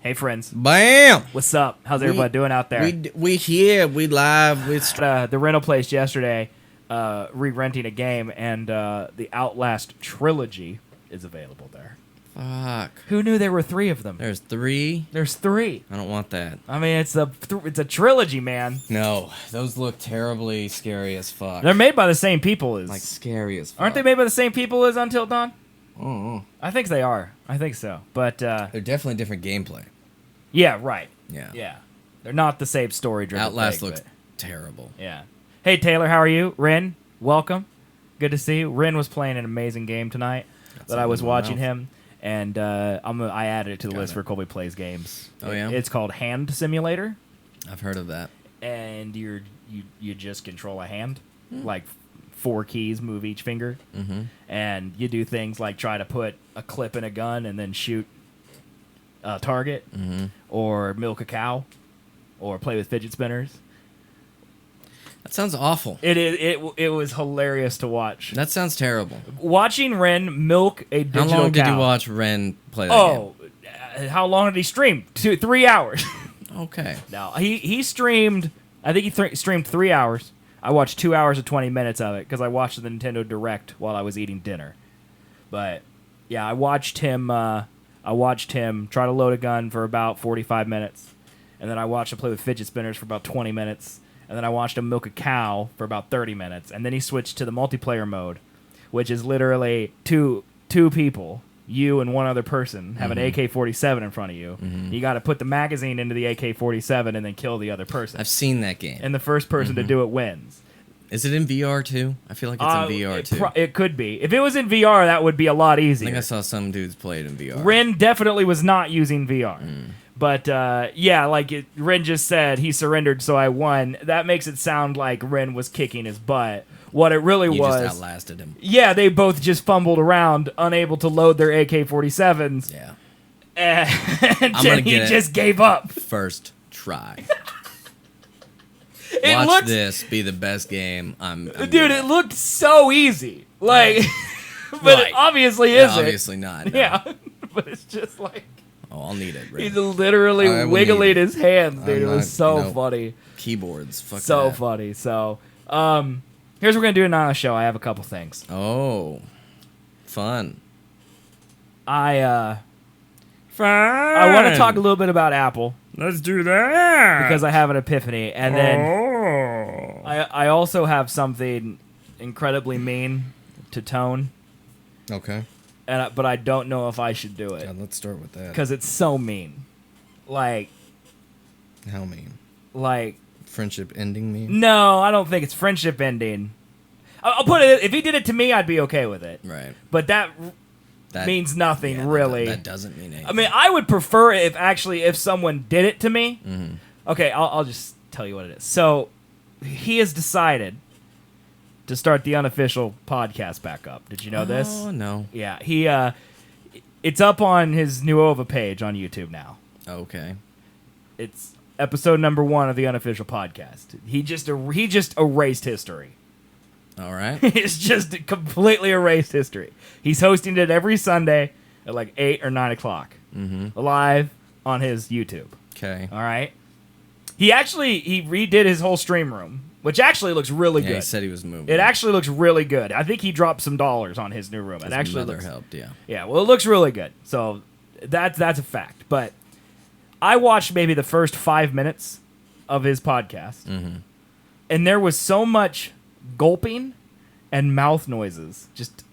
Hey, friends. Bam! What's up? How's everybody doing out there? We here. We live. We The rental place yesterday, re-renting a game, and the Outlast trilogy is available there. Fuck. Who knew there were 3 of them? There's 3. There's 3. I don't want that. I mean, it's a trilogy, man. No, those look terribly scary as fuck. They're made by the same people as... like scary as fuck. Aren't they made by the same people as Until Dawn? Oh. I think they are. I think so. But, They're definitely different gameplay. yeah, right. Yeah. Yeah. They're not the same story-driven Outlast thing, looks but- terrible. Yeah. Hey, Taylor, how are you? Ren, welcome. Good to see you. Ren was playing an amazing game tonight that I was watching him, and I added it to the list for Colby Plays Games. Oh, yeah? It's called Hand Simulator, I've heard of that. and you just control a hand, like 4 keys, move each finger, and you do things like try to put a clip in a gun and then shoot a target, or milk a cow, or play with fidget spinners. That sounds awful. It was hilarious to watch. That sounds terrible. Watching Ren milk a digital How long did cow. you watch Ren play that game? How long did he stream? 3 hours. Okay. No, he streamed. I think he streamed 3 hours. I watched 2 hours and 20 minutes of it because I watched the Nintendo Direct while I was eating dinner. But yeah, I watched him try to load a gun for about 45 minutes, and then I watched him play with fidget spinners for about 20 minutes. And then I watched him milk a cow for about 30 minutes. And then he switched to the multiplayer mode, which is literally two people, you and one other person, have an AK-47 in front of you. You got to put the magazine into the AK-47 and then kill the other person. I've seen that game. And the first person to do it wins. Is it in VR too? I feel like it's in VR too. It could be. If it was in VR, that would be a lot I easier. think I saw some dudes play it in VR. Ren definitely was not using VR. But, yeah, like Ren just said, he surrendered, so I won. That makes it sound like Ren was kicking his butt. What it really You was... just outlasted him. Yeah, they both just fumbled around, unable to load their AK-47s. Yeah. And he just gave up. First try. It Watch looked, this be the best game. dude, it looked so easy. Like, but it obviously isn't. Obviously not. No. Yeah, but it's just like... Oh, I'll need it. Right? He's literally wiggling his hands, dude. It was so funny. Keyboards. Fuck so that. funny. So, here's what we're going to do tonight on the show. I have a couple things. Oh. Fun. I want to talk a little bit about Apple. Let's do that. Because I have an epiphany. And then I also have something incredibly mean to Tone. Okay. But I don't know if I should do it. Yeah, let's start with that. Because it's so mean. Like... How mean? Like... Friendship ending mean? No, I don't think it's friendship ending. I'll put it... If he did it to me, I'd be okay with it. Right. But that means nothing, really. That doesn't mean anything. I mean, I would prefer if someone did it to me. Okay, I'll just tell you what it is. So, he has decided to start the unofficial podcast back up. Did you know this? Oh, no. Yeah, it's up on his New Ova page on YouTube now. Okay. It's episode number 1 of the unofficial podcast. He just erased history. All right. He's just completely erased history. He's hosting it every Sunday at like 8 or 9 o'clock. Live on his YouTube. Okay. All right? He redid his whole stream room, which actually looks really good. He said he was moving. It actually looks really good. I think he dropped some dollars on his new room. His it actually mother helped, yeah. Yeah, well, it looks really good. So that's a fact. But I watched maybe the first 5 minutes of his podcast, and there was so much gulping and mouth noises. Just...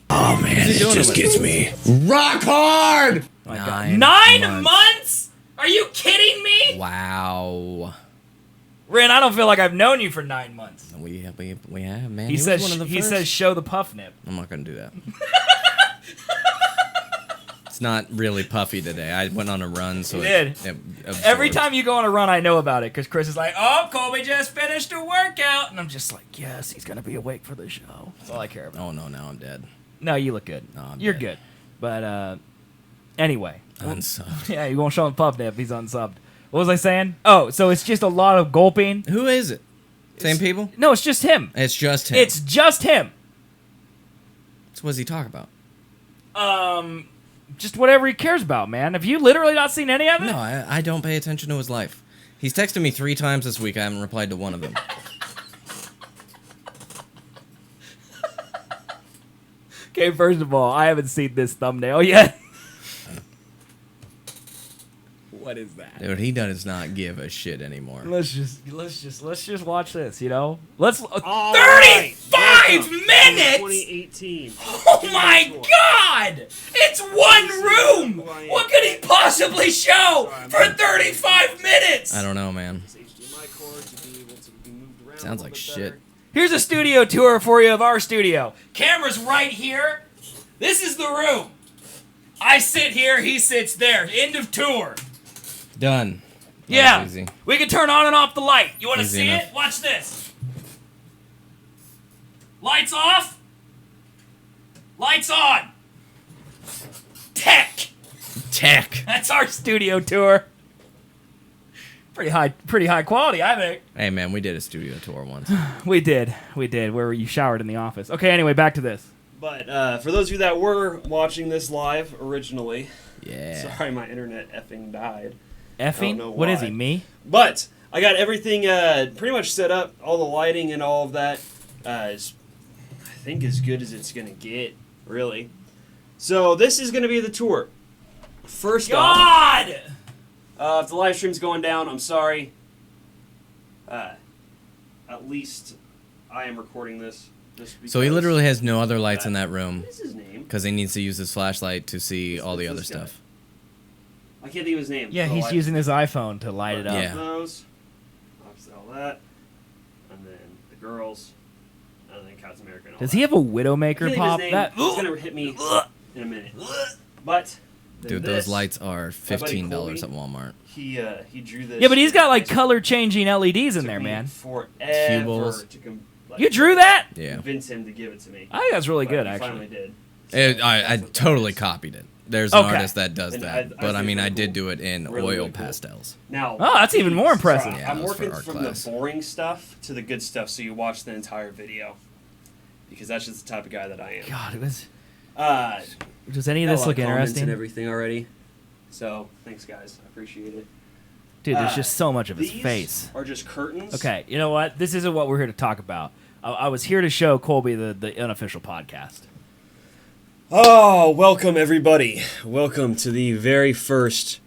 Oh, man, it just gets me rock hard! Oh, 9 months? Are you kidding me? Wow. Ren, I don't feel like I've known you for 9 months. We have, man. He says show the puff nip. I'm not going to do that. It's not really puffy today. I went on a run, so it every time you go on a run, I know about it, because Chris is like, oh, Colby just finished a workout. And I'm just like, yes, he's going to be awake for the show. That's all I care about. Oh, no, now I'm dead. No, you look good. No, You're dead. good. But anyway. Unsubbed. Yeah, you won't show him puff nip. He's unsubbed. What was I saying? Oh, so it's just a lot of gulping. Who is it? Same people? No, it's just him. It's just him. It's just him. So what does he talk about? just whatever he cares about, man. Have you literally not seen any of it? No, I don't pay attention to his life. He's texted me 3 times this week. I haven't replied to one of them. Okay, first of all, I haven't seen this thumbnail yet. What is that? Dude, he does not give a shit anymore. Let's just watch this, you know? Let's 35 minutes. 2018. Oh my god! It's one room. What could he possibly show for 35 minutes? I don't know, man. This HDMI cord to be able to be moved around. Sounds a like little bit shit. better. Here's a studio tour for you of our studio. Camera's right here. This is the room. I sit here, he sits there. End of tour. Done. Yeah. That's easy. We can turn on and off the light. You want to Easy see enough. it? Watch this. Lights off. Lights on. Tech. Tech. That's our studio tour. Pretty high quality, I think. Hey, man, we did a studio tour once. We did, where you showered in the office. Okay, anyway, back to this. But for those of you that were watching this live originally, Yeah. sorry my internet effing died. Effing? know What is why. he, me? But I got everything pretty much set up, all the lighting and all of that. Is, I think as good as it's gonna get, really. So this is gonna be the tour. First off, God! if the live stream's going down, I'm sorry. At least I am recording this. Just So he because- literally has no other lights in that room What is his name? because he needs to use his flashlight to see all the Who's other this guy? stuff. I can't think of his name. Yeah, So he's I- using his iPhone to light it up. Yeah. Those, obviously all that, and then the girls, and then Captain America. And all Does that. he have a I Widowmaker can't think of pop? his name. That It's gonna hit me in a minute. But then Dude, this, those lights are $15 at Colby. Walmart. He drew this. Yeah, but he's got like color changing LEDs in Took there, me man. Forever Cubles. to like, You drew that? Yeah. convince him to give it to me. I think that's really But good, he actually. Finally did. I totally copied it. There's an Okay. artist that does And that. I But I think mean, they're I did cool. do it in Really, oil really cool. pastels. Now, Oh, that's even more impressive. Yeah, I'm that was for working art from class. the boring stuff to the good stuff, so you watch the entire video. Because that's just the type of guy that I am. God, it was. Uh, Does any of got a this lot look comments interesting? and everything already. So, thanks guys. I appreciate it. Dude, there's just so much of his These face. are just curtains. Okay, you know what? This isn't what we're here to talk about. I was here to show Colby the unofficial podcast. Oh, welcome everybody. Welcome to the very first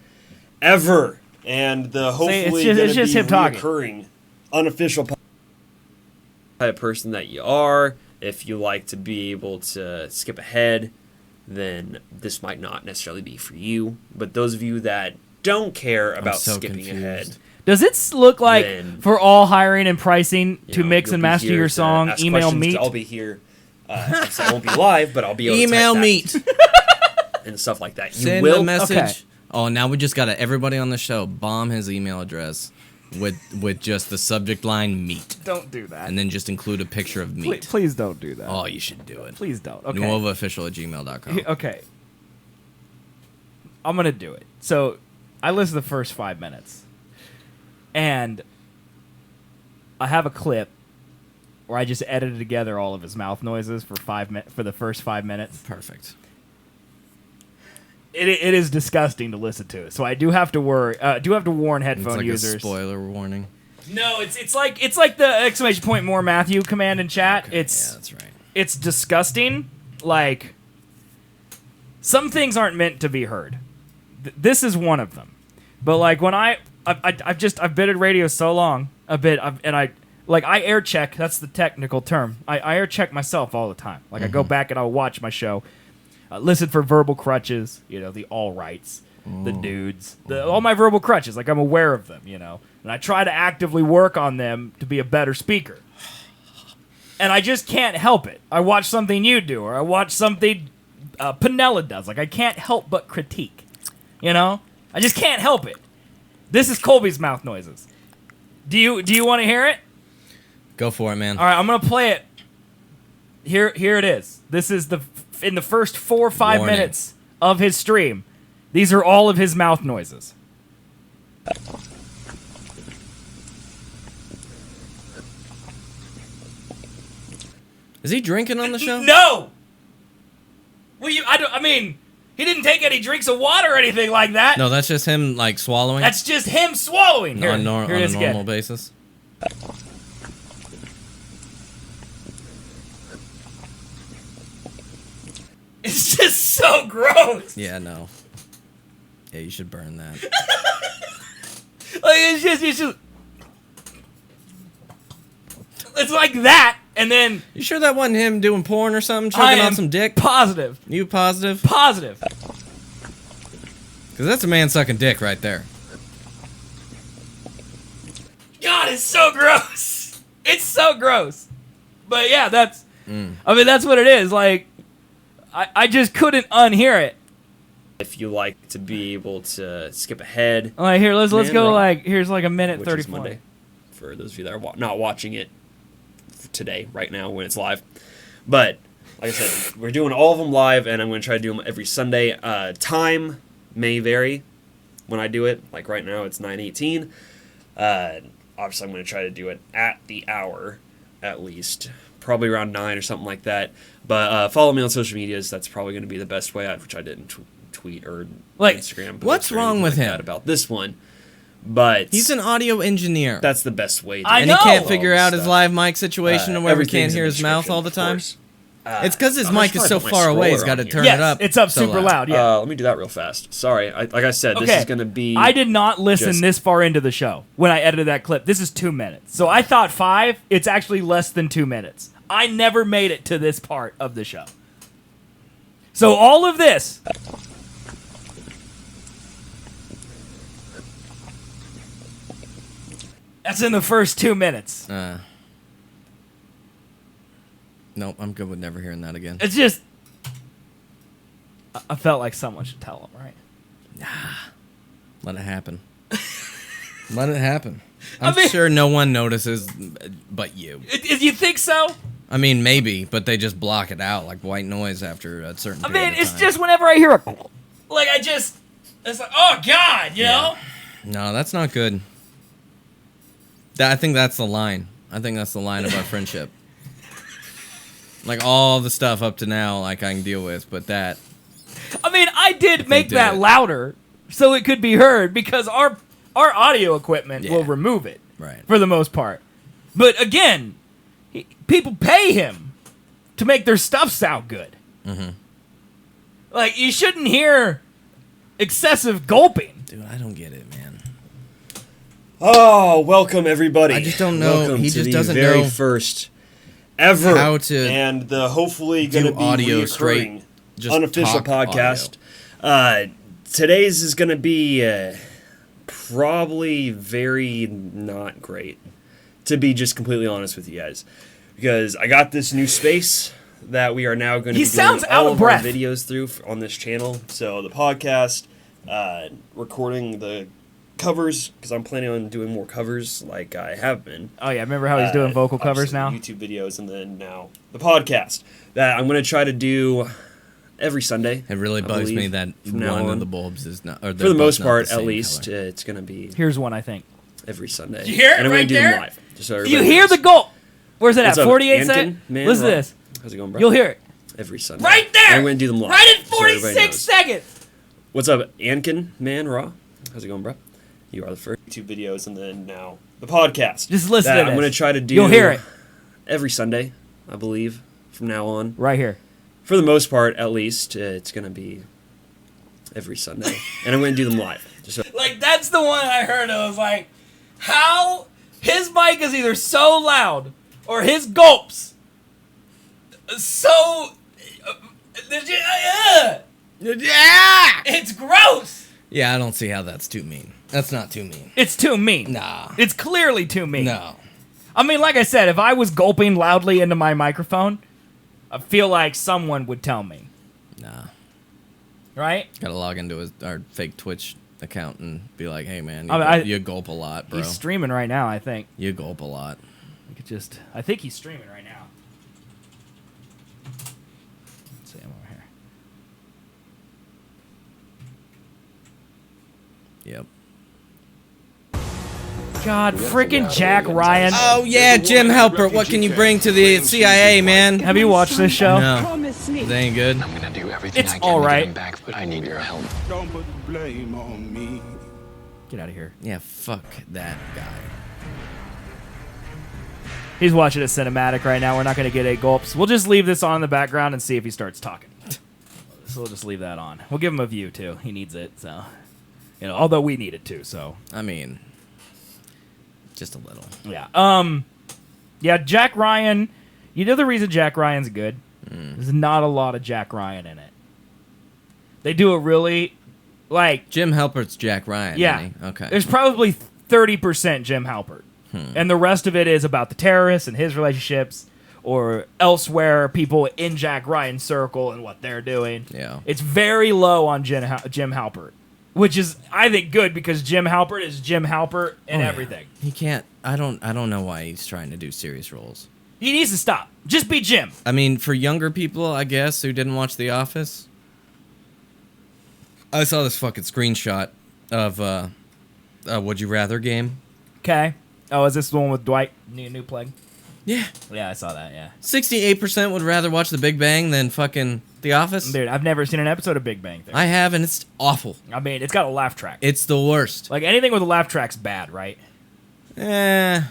ever and the hopefully it's just him talking. reoccurring unofficial type of person that you are. If you like to be able to skip ahead, then this might not necessarily be for you. But those of you that don't care about so skipping confused. ahead, Does it look like Then- for all hiring and pricing you to know, mix you'll and be master here your to song, ask email questions, 'cause me? I'll be here. Obviously I won't be live, but I'll be able to Email type meet. that and stuff like that. You Send will a message. Okay. Oh, now we just got to everybody on the show bomb his email address with just the subject line meat, Don't do that. and then just include a picture of please, meat. please don't do that. Oh, you should do it. Please don't. Okay. NuovaOfficial@gmail.com. Okay. I'm gonna do it. So, I listened to the first 5 minutes, and I have a clip where I just edited together all of his mouth noises for for the first 5 minutes. Perfect. It is disgusting to listen to. So I do have to warn It's headphone like users. a spoiler warning. No, it's like the exclamation point more Matthew command in chat. Okay, It's yeah, that's right. it's disgusting. Like, some things aren't meant to be heard. This is one of them. But like when I've been at radio so long, I air check. That's the technical term. I air check myself all the time. Like I go back and I'll watch my show, listen for verbal crutches. You know, the all rights, the dudes, all my verbal crutches. Like I'm aware of them. You know, and I try to actively work on them to be a better speaker. And I just can't help it. I watch something you do, or I watch something Pinella does. Like I can't help but critique. You know, I just can't help it. This is Colby's mouth noises. Do you want to hear it? Go for it, man. All right, I'm gonna play it. Here it is. This is in the first 4 or 5 Warning. minutes of his stream. These are all of his mouth noises. Is he drinking on the show? No. Well, I mean, He didn't take any drinks of water or anything like that. No, that's just him like swallowing. That's just him swallowing. Here, on here a it is normal again. basis. It's just so gross. Yeah, no. Yeah, you should burn that. Like it's just. It's like that, and then You sure that wasn't him doing porn or something, I choking am on some dick? positive. You positive? Positive. Because that's a man sucking dick right there. God, it's so gross. It's so gross. But yeah, that's. I mean, that's what it is. Like, I just couldn't unhear it. If you like to be able to skip ahead, All right, here, let's Man, go. Rob, Like, here's like a minute which is 34. Monday, for those of you that are not watching it today, right now, when it's live. But, like I said, we're doing all of them live, and I'm going to try to do them every Sunday. Time may vary when I do it. Like right now, it's 9:18. Obviously, I'm going to try to do it at the hour, at least. Probably around 9 or something like that. But follow me on social medias. That's probably going to be the best way, which I didn't tweet or Like, Instagram. what's wrong with him? About this one. But He's an audio engineer. that's the best way to I and know. he can't all figure this out his stuff. live mic situation where we can't Everything's hear in his the mouth description, all the of time. course. It's because his I'm mic just is so trying to put my far away, he's scroller got on to here. turn Yes, it up. it's up so super loud. Yeah. Let me do that real fast. Sorry. Like I said, this Okay. is going to be... I did not listen just- this far into the show when I edited that clip. This is 2 minutes. So I thought 5. It's actually less than 2 minutes. I never made it to this part of the show. So all of this. That's in the first 2 minutes. Nope, I'm good with never hearing that again. It's just. I felt like someone should tell him, right? Let it happen. Let it happen. I'm mean- sure no one notices but you. You think so? I mean, maybe, but they just block it out like white noise after a certain I period mean, of it's time. just whenever I hear a. Like, it's like, oh, God, you know? No, that's not good. I think that's the line. I think that's the line of our friendship. Like, all the stuff up to now, like, I can deal with, but that... I mean, I did make did that it. louder so it could be heard because our audio equipment will Yeah. remove it Right. for the most part. But again, people pay him to make their stuff sound good. Mm-hmm. Like, you shouldn't hear excessive gulping. Dude, I don't get it, man. Oh, welcome everybody. I just don't know. Welcome He to just the doesn't very know first ever how to and the hopefully going to be audio reoccurring straight, just unofficial talk podcast. Today's is going to be probably very not great, to be just completely honest with you guys, because I got this new space that we are now going to He be sounds doing out all of of our breath. videos through on this channel. So the podcast, recording the covers, because I'm planning on doing more covers like I have been. Oh, yeah, remember how he's doing vocal covers now? YouTube videos, and then now the podcast that I'm going to try to do every Sunday. It really I bugs me believe, that from now one on. of the bulbs is not... Or For the most part, at least, Color. it's going to be Here's one, I think. every Sunday. You hear it and I'm right gonna do there? them live. Just so You everybody hear knows. the gulp? Where's it What's at? up, 48 Ankin, seconds? man, Listen to Rob? this. How's it going, bro? You'll hear it. Every Sunday. Right there! And I'm going to do them live. Right in just so everybody 46 knows. seconds! What's up, Ankin, man, Raw? How's it going, bro? You are the first YouTube videos, and then now the podcast. Just listen that to I'm this. going to try to do You'll hear it. every Sunday, I believe, from now on. Right here. For the most part, at least, it's going to be every Sunday. And I'm going to do them live. Just so Like, that's the one I heard. I was like, how his mic is either so loud or his gulps so. It's gross. Yeah, I don't see how that's too mean. That's not too mean. It's too mean. Nah. It's clearly too mean. No. I mean, like I said, if I was gulping loudly into my microphone, I feel like someone would tell me. Nah. Right? Gotta log into our fake Twitch account and be like, hey, man, you, I mean, you gulp a lot, bro. He's streaming right now, I think. You gulp a lot. I think he's streaming right now. Let's see him over here. Yep. God, freaking Jack Ryan. Oh, yeah, Jim Halpert, what can you bring to the CIA, man? Have you watched this show? No. They ain't good. everything It's I can all to right. get him back, but I need your help. Don't put the blame on me. Get out of here. Yeah, fuck that guy. He's watching a cinematic right now. We're not going to get 8 gulps. We'll just leave this on in the background and see if he starts talking. So we'll just leave that on. We'll give him a view, too. He needs it, so... although we need it, too, so... I mean, just a little. Yeah. Yeah, Jack Ryan... You know the reason Jack Ryan's good? There's not a lot of Jack Ryan in it. They do a really... Jim Halpert's Jack Ryan, Yeah. isn't he? Okay. There's probably 30% Jim Halpert. And the rest of it is about the terrorists and his relationships, or elsewhere, people in Jack Ryan's circle and what they're doing. Yeah. It's very low on Jim Halpert, which is, I think, good because Jim Halpert is Jim Halpert in everything. He can't... I don't know why he's trying to do serious roles. He needs to stop. Just be Jim. I mean, for younger people, I guess, who didn't watch The Office, I saw this fucking screenshot of a Would You Rather game. Okay. Oh, is this the one with Dwight? New plague? Yeah. Yeah, I saw that, yeah. 68% would rather watch The Big Bang than fucking The Office. Dude, I've never seen an episode of Big Bang Theory. I have, and it's awful. I mean, it's got a laugh track. It's the worst. Like, anything with a laugh track's bad, right? Yeah.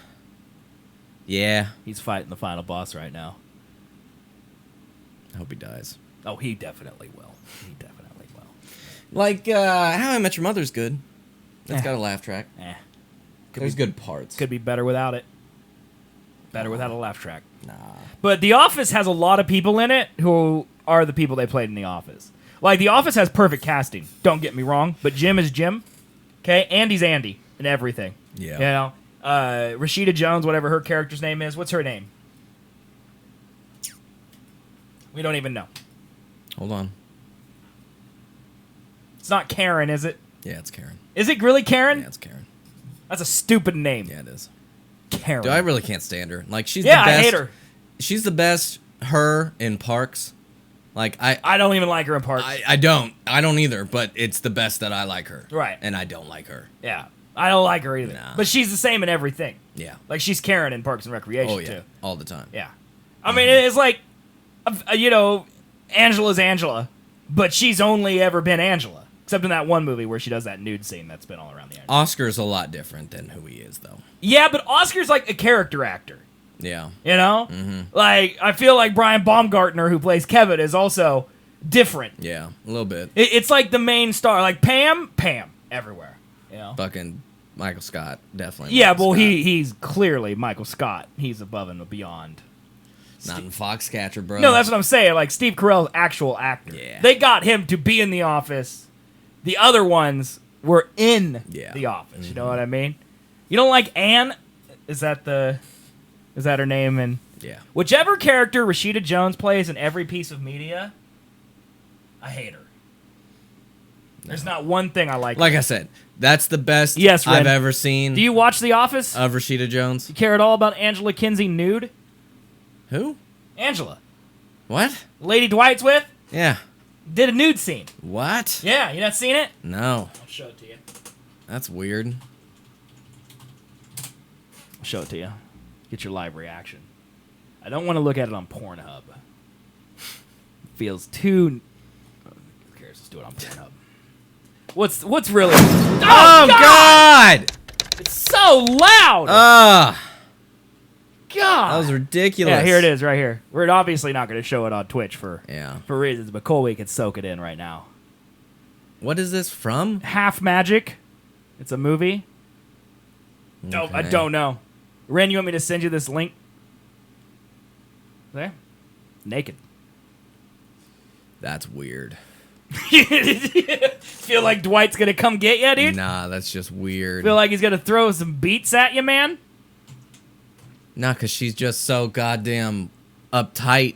He's fighting the final boss right now. I hope he dies. Oh, he definitely will. He definitely will. Like, How I Met Your Mother's good. It's Eh. got a laugh track. Could There's be, good parts. Could be better without it. Better without a laugh track. Nah. But The Office has a lot of people in it who are the people they played in The Office. Like, The Office has perfect casting. Don't get me wrong. But Jim is Jim. Okay? Andy's Andy in everything. Yeah. You know? Rashida Jones, whatever her character's name is. What's her name? We don't even know. Hold on. It's not Karen, is it? Yeah, it's Karen. Is it really Karen? Yeah, it's Karen. That's a stupid name. Yeah, it is. Karen. Dude, I really can't stand her. Like, she's Yeah, the best. I hate her. She's the best her in Parks. Like, I don't even like her in Parks. I don't either, but it's the best that I like her. Right. And I don't like her. Yeah. I don't like her either. Nah. But she's the same in everything. Yeah. Like, she's Karen in Parks and Recreation, Oh, yeah. too. All the time. Yeah. I mean, it's like, Angela's Angela, but she's only ever been Angela. Except in that one movie where she does that nude scene that's been all around the internet. Oscar's a lot different than who he is, though. Yeah, but Oscar's like a character actor. Yeah. You know? Like, I feel like Brian Baumgartner, who plays Kevin, is also different. Yeah, a little bit. It's like the main star. Like, Pam, everywhere. You know? Fucking Michael Scott, definitely. Yeah, Michael well, Scott. he's clearly Michael Scott. He's above and beyond. Not in Foxcatcher, bro. No, that's what I'm saying. Like, Steve Carell's actual actor. Yeah. They got him to be in The Office. The other ones were in The Office. You know what I mean? You don't like Anne? Is that her name? And Yeah. whichever character Rashida Jones plays in every piece of media, I hate her. There's not one thing I like. Like I said, that's the best Yes, Ren. I've ever seen Do you watch The Office? of Rashida Jones. You care at all about Angela Kinsey nude? Who? Angela. What? Lady Dwight's with? Yeah. Did a nude scene. What? Yeah, you not seen it? No. I'll show it to you. That's weird. I'll show it to you. Get your live reaction. I don't want to look at it on Pornhub. Feels too... Who cares? Let's do it on Pornhub. What's really... Oh, God! It's so loud! Ah! God! That was ridiculous. Yeah, here it is, right here. We're obviously not going to show it on Twitch for Yeah. reasons, but Colby can soak it in right now. What is this from? Half Magic. It's a movie. No, I Okay. don't know. Ren, you want me to send you this link? There. Naked. That's weird. Feel like Dwight's gonna come get you, dude? Nah, that's just weird. Feel like he's gonna throw some beats at you, man? Nah, because she's just so goddamn uptight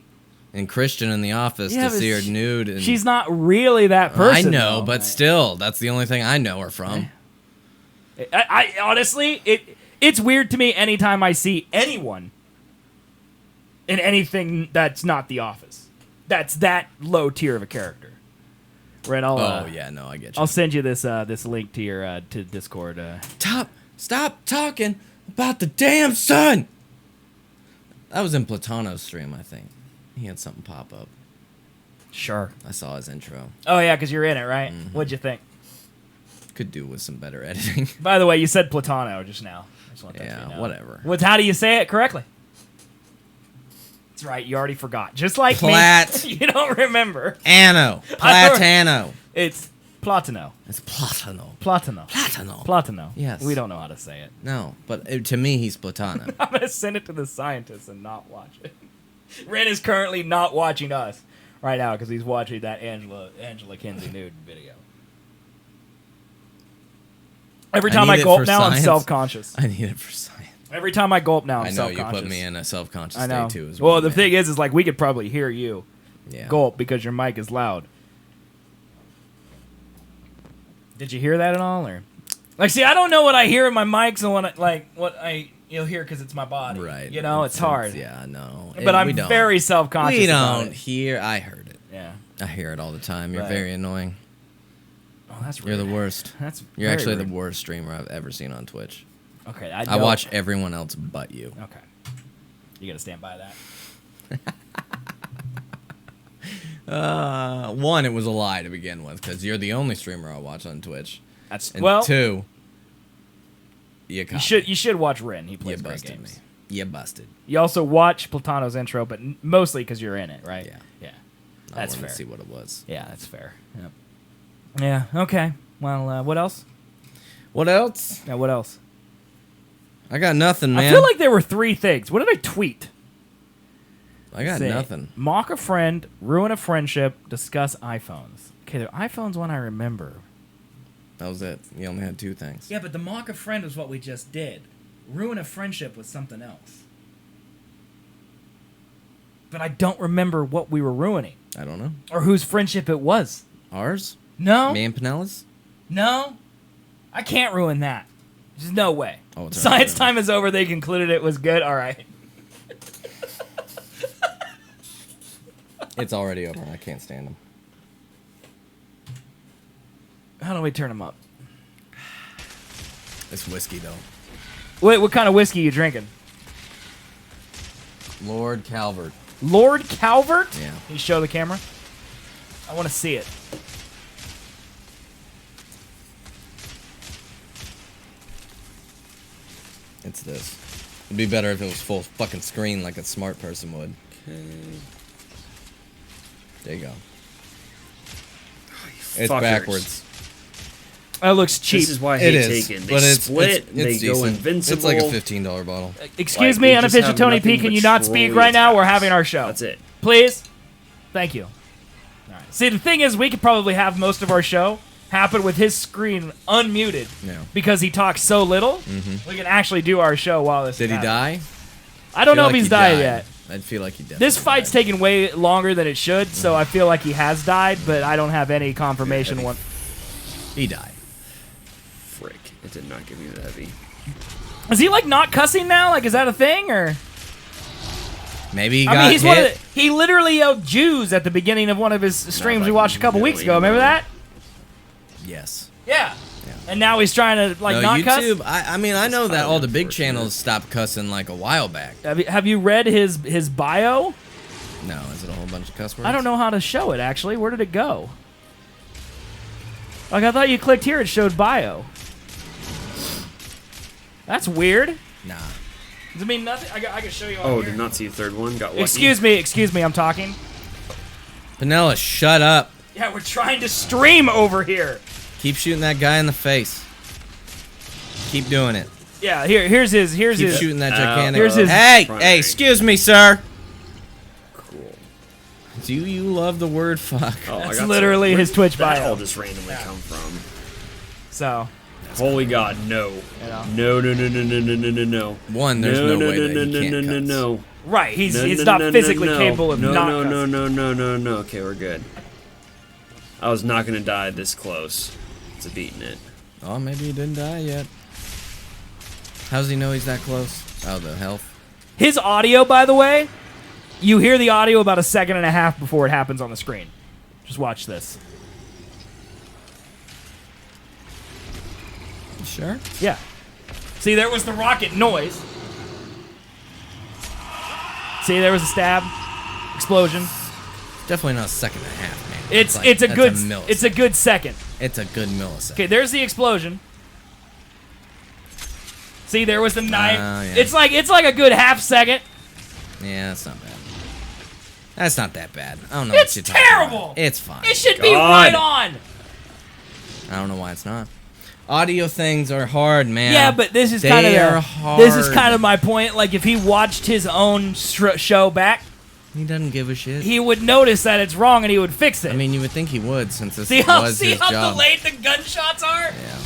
and Christian in The Office Yeah, to but see her nude. And She's not really that person. I know, though. but still, that's the only thing I know her from. I honestly, it's weird to me anytime I see anyone in anything that's not The Office. That's that low tier of a character. Ren, Oh, yeah, no, I get you. I'll send you this this link to your to Discord. Stop talking about the damn sun! That was in Platano's stream, I think. He had something pop up. Sure. I saw his intro. Oh, yeah, because you're in it, right? What'd you think? Could do with some better editing. By the way, you said Platano just now. I just want that to be Yeah, known. whatever. How do you say it correctly? That's right, you already forgot. Just like me. You don't remember. Platano. It's Platano. It's Platano. Platano. Platano. Platano. Yes. We don't know how to say it. No, but to me, he's Platano. I'm going to send it to the scientists and not watch it. Ren is currently not watching us right now because he's watching that Angela Kinsey nude video. Every time I gulp now, I'm self-conscious. I need it for science. Every time I gulp now, I'm I know self-conscious. you put me in a self-conscious I know. state too. As well, Well, the man. thing is like we could probably hear you Yeah. gulp because your mic is loud. Did you hear that at all, or like? See, I don't know what I hear in my mics and what you'll hear because it's my body. Right. You know, it's hard. Yeah, no. But I'm very self-conscious. We about don't it. hear. I heard it. Yeah. I hear it all the time. You're Right. very annoying. Oh, that's rude. You're the worst. That's You're very actually rude. the worst streamer I've ever seen on Twitch. Okay, I don't- watch everyone else but you. Okay, you gotta stand by that. One, it was a lie to begin with because you're the only streamer I watch on Twitch. That's And well. two, you You should watch Ren. He plays great busted games. me. You busted. You also watch Platano's intro, but mostly because you're in it, right? Yeah. Yeah. I That's wanted fair. to see what it was. Yeah, that's fair. Yep. Yeah. Okay. Well, what else? What else? Yeah. What else? I got nothing, man. I feel like there were 3 things. What did I tweet? I got Say, nothing. Mock a friend, ruin a friendship, discuss iPhones. Okay, the iPhone's one I remember. That was it. You only had 2 things. Yeah, but the mock a friend was what we just did. Ruin a friendship was something else. But I don't remember what we were ruining I don't know. or whose friendship it was. Ours? No, Me and Pinellas? no, I can't ruin that. There's no way. Oh, it's Science alright. time is over. They concluded it was good. All right. It's already over. I can't stand them. How do we turn them up? It's whiskey, though. Wait, what kind of whiskey you drinking? Lord Calvert. Lord Calvert? Yeah. Can you show the camera? I want to see it. It's this. It'd be better if it was full fucking screen like a smart person would. Okay. There you go. It's Fuckers. backwards. That looks cheap. This is why I It hate is, Taken. They but it's split, it's they go decent. invincible. It's like a $15 bottle. Excuse Like, me, we just unofficial have Tony nothing P. Can but you not speak trolley right now? We're attacks. having our show. That's it. Please? Thank you. All right. See, the thing is, we could probably have most of our show happen with his screen unmuted Yeah. because he talks so little. We can actually do our show while this Did is he happening. die? I don't Feel know like if he's he died yet. I'd feel like he did. This fight's taking way longer than it should, so I feel like he has died, but I don't have any confirmation. Yeah, He died. Frick. It did not give me the heavy. Is he like not cussing now? Like, is that a thing or? Maybe he I got mean, he's hit. one of the, he literally yelled Jews at the beginning of one of his streams we like watched a couple weeks ago. really, Remember that? Yes. Yeah. And now he's trying to like No, not YouTube. cuss. I mean, I know that highly all the big unfortunate. channels stopped cussing like a while back. Have you read his bio? No, is it a whole bunch of cuss words? I don't know how to show it actually. Where did it go? Like I thought you clicked here, it showed bio. That's weird. Nah. Does it mean nothing? I can show you. On Oh, here. did not see a third one. Got lucky. Excuse me. I'm talking. Panella, shut up. Yeah, we're trying to stream over here. Keep shooting that guy in the face. Keep doing it. Yeah, here's his. Keep his. shooting that gigantic. Here's his- Hey, primary. excuse me, sir. Cool. Do you love the word fuck? Oh, That's I got literally some- his Twitch Where did that bio. all just randomly come from? So, Holy God, no. know. No, no, no, no, no, no, no, no, no. One, there's no way that he can't no, cuss. no. right, he's No, he's no, not no, no, physically no. capable of no, not no, no, cussing. no, no, no, no. Okay, we're good. I was not gonna die this close to beating it. Oh, maybe he didn't die yet. How does he know he's that close? Oh, the health. His audio, by the way, you hear the audio about a second and a half before it happens on the screen. Just watch this. Sure. Yeah. See, there was the rocket noise. See, there was a stab. Explosion. Definitely not a second and a half, man. It's That's it's a that's good millisecond. it's a good second. It's a good millisecond. Okay, there's the explosion. See, there was the knife. Yeah. It's like a good half second. Yeah, that's not bad. That's not that bad. I don't know It's what you're talking terrible. about. It's fine. It should be right on. I don't know why it's not. Audio things are hard, man. Yeah, but this is They kind are of hard. this is kind of my point. Like if he watched his own show back, He doesn't give a shit. he would notice that it's wrong and he would fix it. I mean, you would think he would, since this see how was his how job. delayed the gunshots are? Yeah.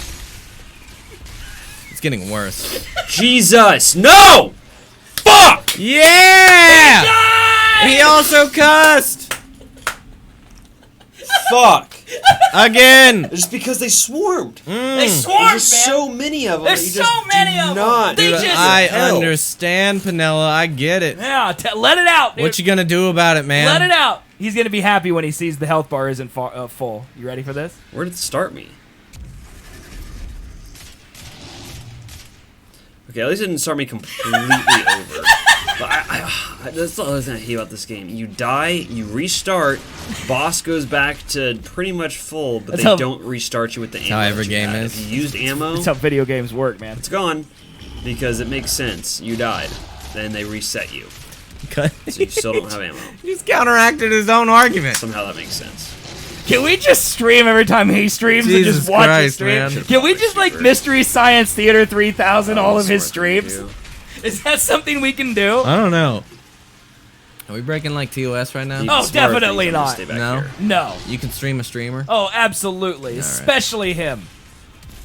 It's getting worse. Jesus, no! Fuck! Yeah! Die! He also cussed! Fuck! Again! Just because they swarmed. They swarmed, man. There's so many of them. There's that you so just many do of them. not. They Dude, just- I hell. understand, Panella. I get it. Yeah, let it out. Dude. What you gonna do about it, man? Let it out. He's gonna be happy when he sees the health bar isn't full. You ready for this? Where did it start me? Okay, at least it didn't start me completely over. But that's the other thing I hate about this game. You die, you restart, boss goes back to pretty much full, but That's they how- don't restart you with the ammo. how every that you game had. is. If you used ammo, That's how video games work, man. it's gone because it makes sense. You died, then they reset you, so you still don't have ammo. He's counteracted his own argument. Somehow that makes sense. Can we just stream every time he streams and Jesus just watch Christ, his stream? man. Can we just like Mystery Science Theater 3000 all of his That's what we're gonna streams? do. Is that something we can do? I don't know. Are we breaking like TOS right now? You Oh, smart definitely things, I'm gonna not. stay back No? here. No. You can stream a streamer? Oh, absolutely. Especially him.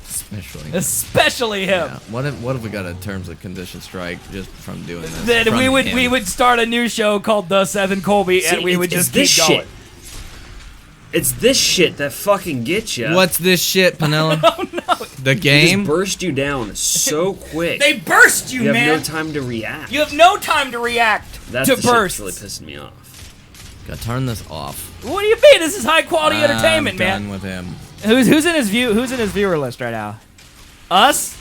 Especially. Especially him. Yeah. What if we got a terms and conditions strike just from doing this? Then from we him? would start a new show called The Seth and Colby, and See, we would it's just this keep going. shit. It's this shit that fucking gets you. What's this shit, Panella? Oh no! The They game? just burst you down so quick. They burst you, you have man. no time to react. You have no time to react That's to the shit bursts. that's really pissing me off. Gotta turn this off. What do you mean? This is high quality entertainment, I'm man. done with him. Who's in his viewer list right now? Us,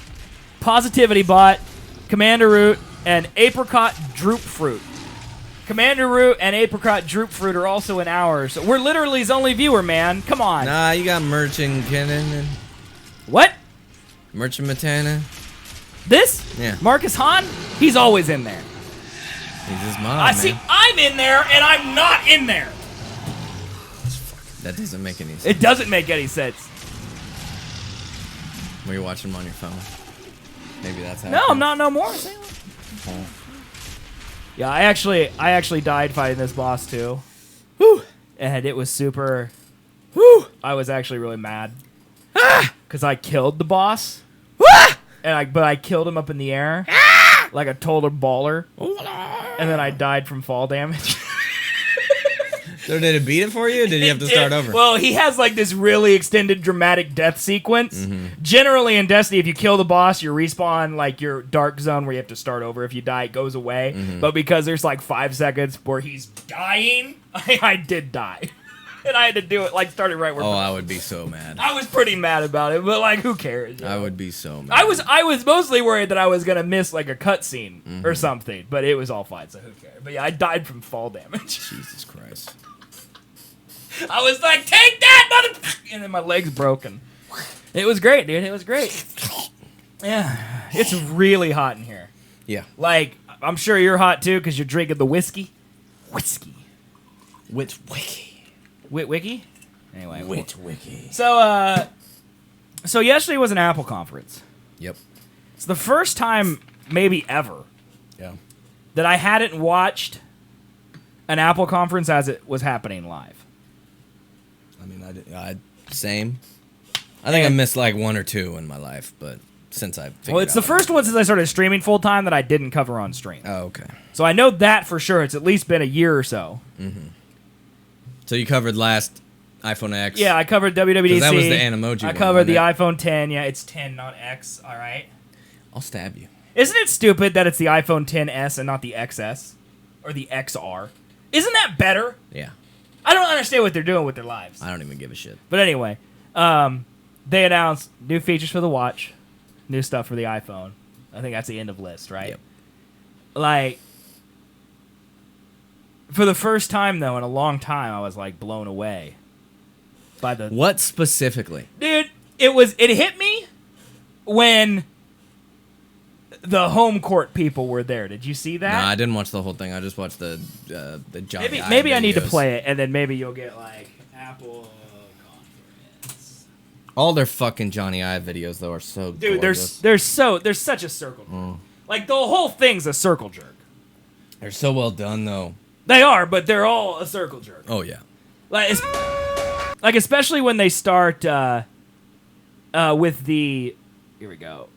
Positivity Bot, Commander Root, and Apricot Droop Fruit. Commander Root and Apricot Droop Fruit are also in ours. We're literally his only viewer, man. Come on. Nah, you got Merchant Kennan. What? Merchant Matana. This? Yeah. Marcus Hahn? He's always in there. He's his mom, I man. see. I'm in there, and I'm not in there. That doesn't make any sense. It doesn't make any sense. Were you watching him on your phone? Maybe that's how. No, I'm not no more. Yeah, I actually died fighting this boss too. Whew. And it was super. Whew. I was actually really mad because I killed the boss. But I killed him up in the air like a total baller, and then I died from fall damage. So did it beat it for you? Or did you have to start over? Well, he has like this really extended dramatic death sequence. Mm-hmm. Generally in Destiny, if you kill the boss, you respawn like your dark zone where you have to start over. If you die, it goes away. Mm-hmm. But because there's like 5 seconds where he's dying, I did die. And I had to do it like starting right where I would be so mad. I was pretty mad about it, but like who cares? you I know? would be so mad. I was mostly worried that I was gonna miss like a cutscene Mm-hmm. or something, but it was all fine, so who cares? But yeah, I died from fall damage. Jesus Christ. I was like, take that, mother! And then my leg's broken. It was great, dude. It was great. Yeah, it's really hot in here. Yeah. Like, I'm sure you're hot too because you're drinking the whiskey. Whiskey. Which wiki? Wiki? Anyway. Which wiki? So yesterday was an Apple conference. Yep. It's the first time, maybe ever, Yeah. that I hadn't watched an Apple conference as it was happening live. I mean, same. I think I missed like 1 or 2 in my life, but since I figured Well, it's the out- first one since I started streaming full time that I didn't cover on stream. Oh, okay. So I know that for sure. It's at least been a year or so. So you covered last iPhone X. Yeah, I covered WWDC. 'Cause that was the Animoji I one, covered the wasn't iPhone 10. Yeah, it's 10, not X. All right. I'll stab you. Isn't it stupid that it's the iPhone 10s and not the XS or the XR? Isn't that better? Yeah. I don't understand what they're doing with their lives. I don't even give a shit. But anyway, they announced new features for the watch, new stuff for the iPhone. I think that's the end of list, right? Yep. Like, For the first time though in a long time, I was like blown away by the What specifically? dude. It hit me when the home court people were there. Did you see that? No, I didn't watch the whole thing. I just watched the Johnny Ive Maybe I need to videos. play it, and then maybe you'll get like Apple conference. All their fucking Johnny Ive videos though are so Dude, gorgeous. there's such a circle jerk. Like the whole thing's a circle jerk. They're so well done though. They are, but they're all a circle jerk. Oh yeah. Like especially when they start with the here we go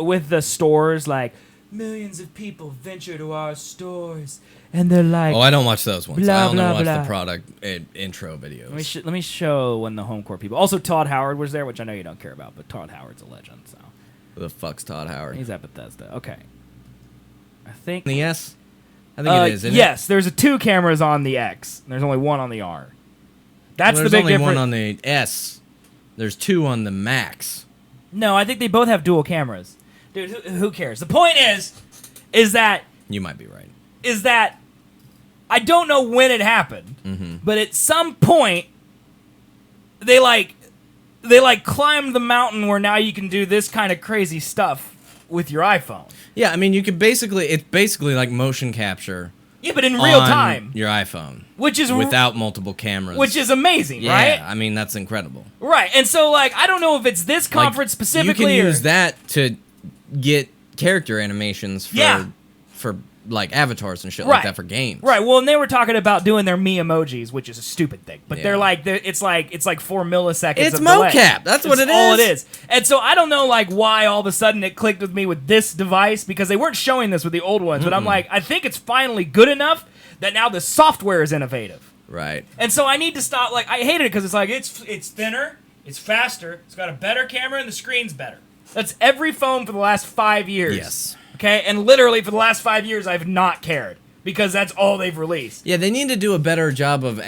with the stores, like millions of people venture to our stores, and they're like, Oh, I don't watch those ones. Blah, I only blah, watch blah. the product intro videos. let me show when the home court people. Also, Todd Howard was there, which I know you don't care about, but Todd Howard's a legend. So Who the fuck's Todd Howard? he's at Bethesda. Okay, I think The S? I think it is, isn't yes, there's 2 cameras on the X. And there's only 1 on the R. it? That's Well, the there's big only difference. 1 on the S. There's 2 on the Max. No, I think they both have dual cameras. Dude, who cares? The point is that You might be right. I don't know when it happened, but at some point they climbed the mountain where now you can do this kind of crazy stuff with your iPhone. Yeah, I mean, you could it's basically like motion capture. Yeah, but in real on time, your iPhone, which is without multiple cameras, which is amazing, yeah, right? I mean, that's incredible. Right, and so like I don't know if it's this conference Like, specifically. you can or, use that to get character animations for like avatars and shit like that for games. Right. Well, and they were talking about doing their me emojis, which is a stupid thing. But Yeah. it's like 4 milliseconds. It's of delay. mocap. That's what it all is. it is. And so I don't know like why all of a sudden it clicked with me with this device, because they weren't showing this with the old ones. But I'm like, I think it's finally good enough that now the software is innovative. Right. And so I need to stop. Like I hated it because it's like it's thinner, it's faster, it's got a better camera, and the screen's better. That's every phone for the last 5 years. Yes. Okay, and literally for the last 5 years, I've not cared because that's all they've released. Yeah, they need to do a better job of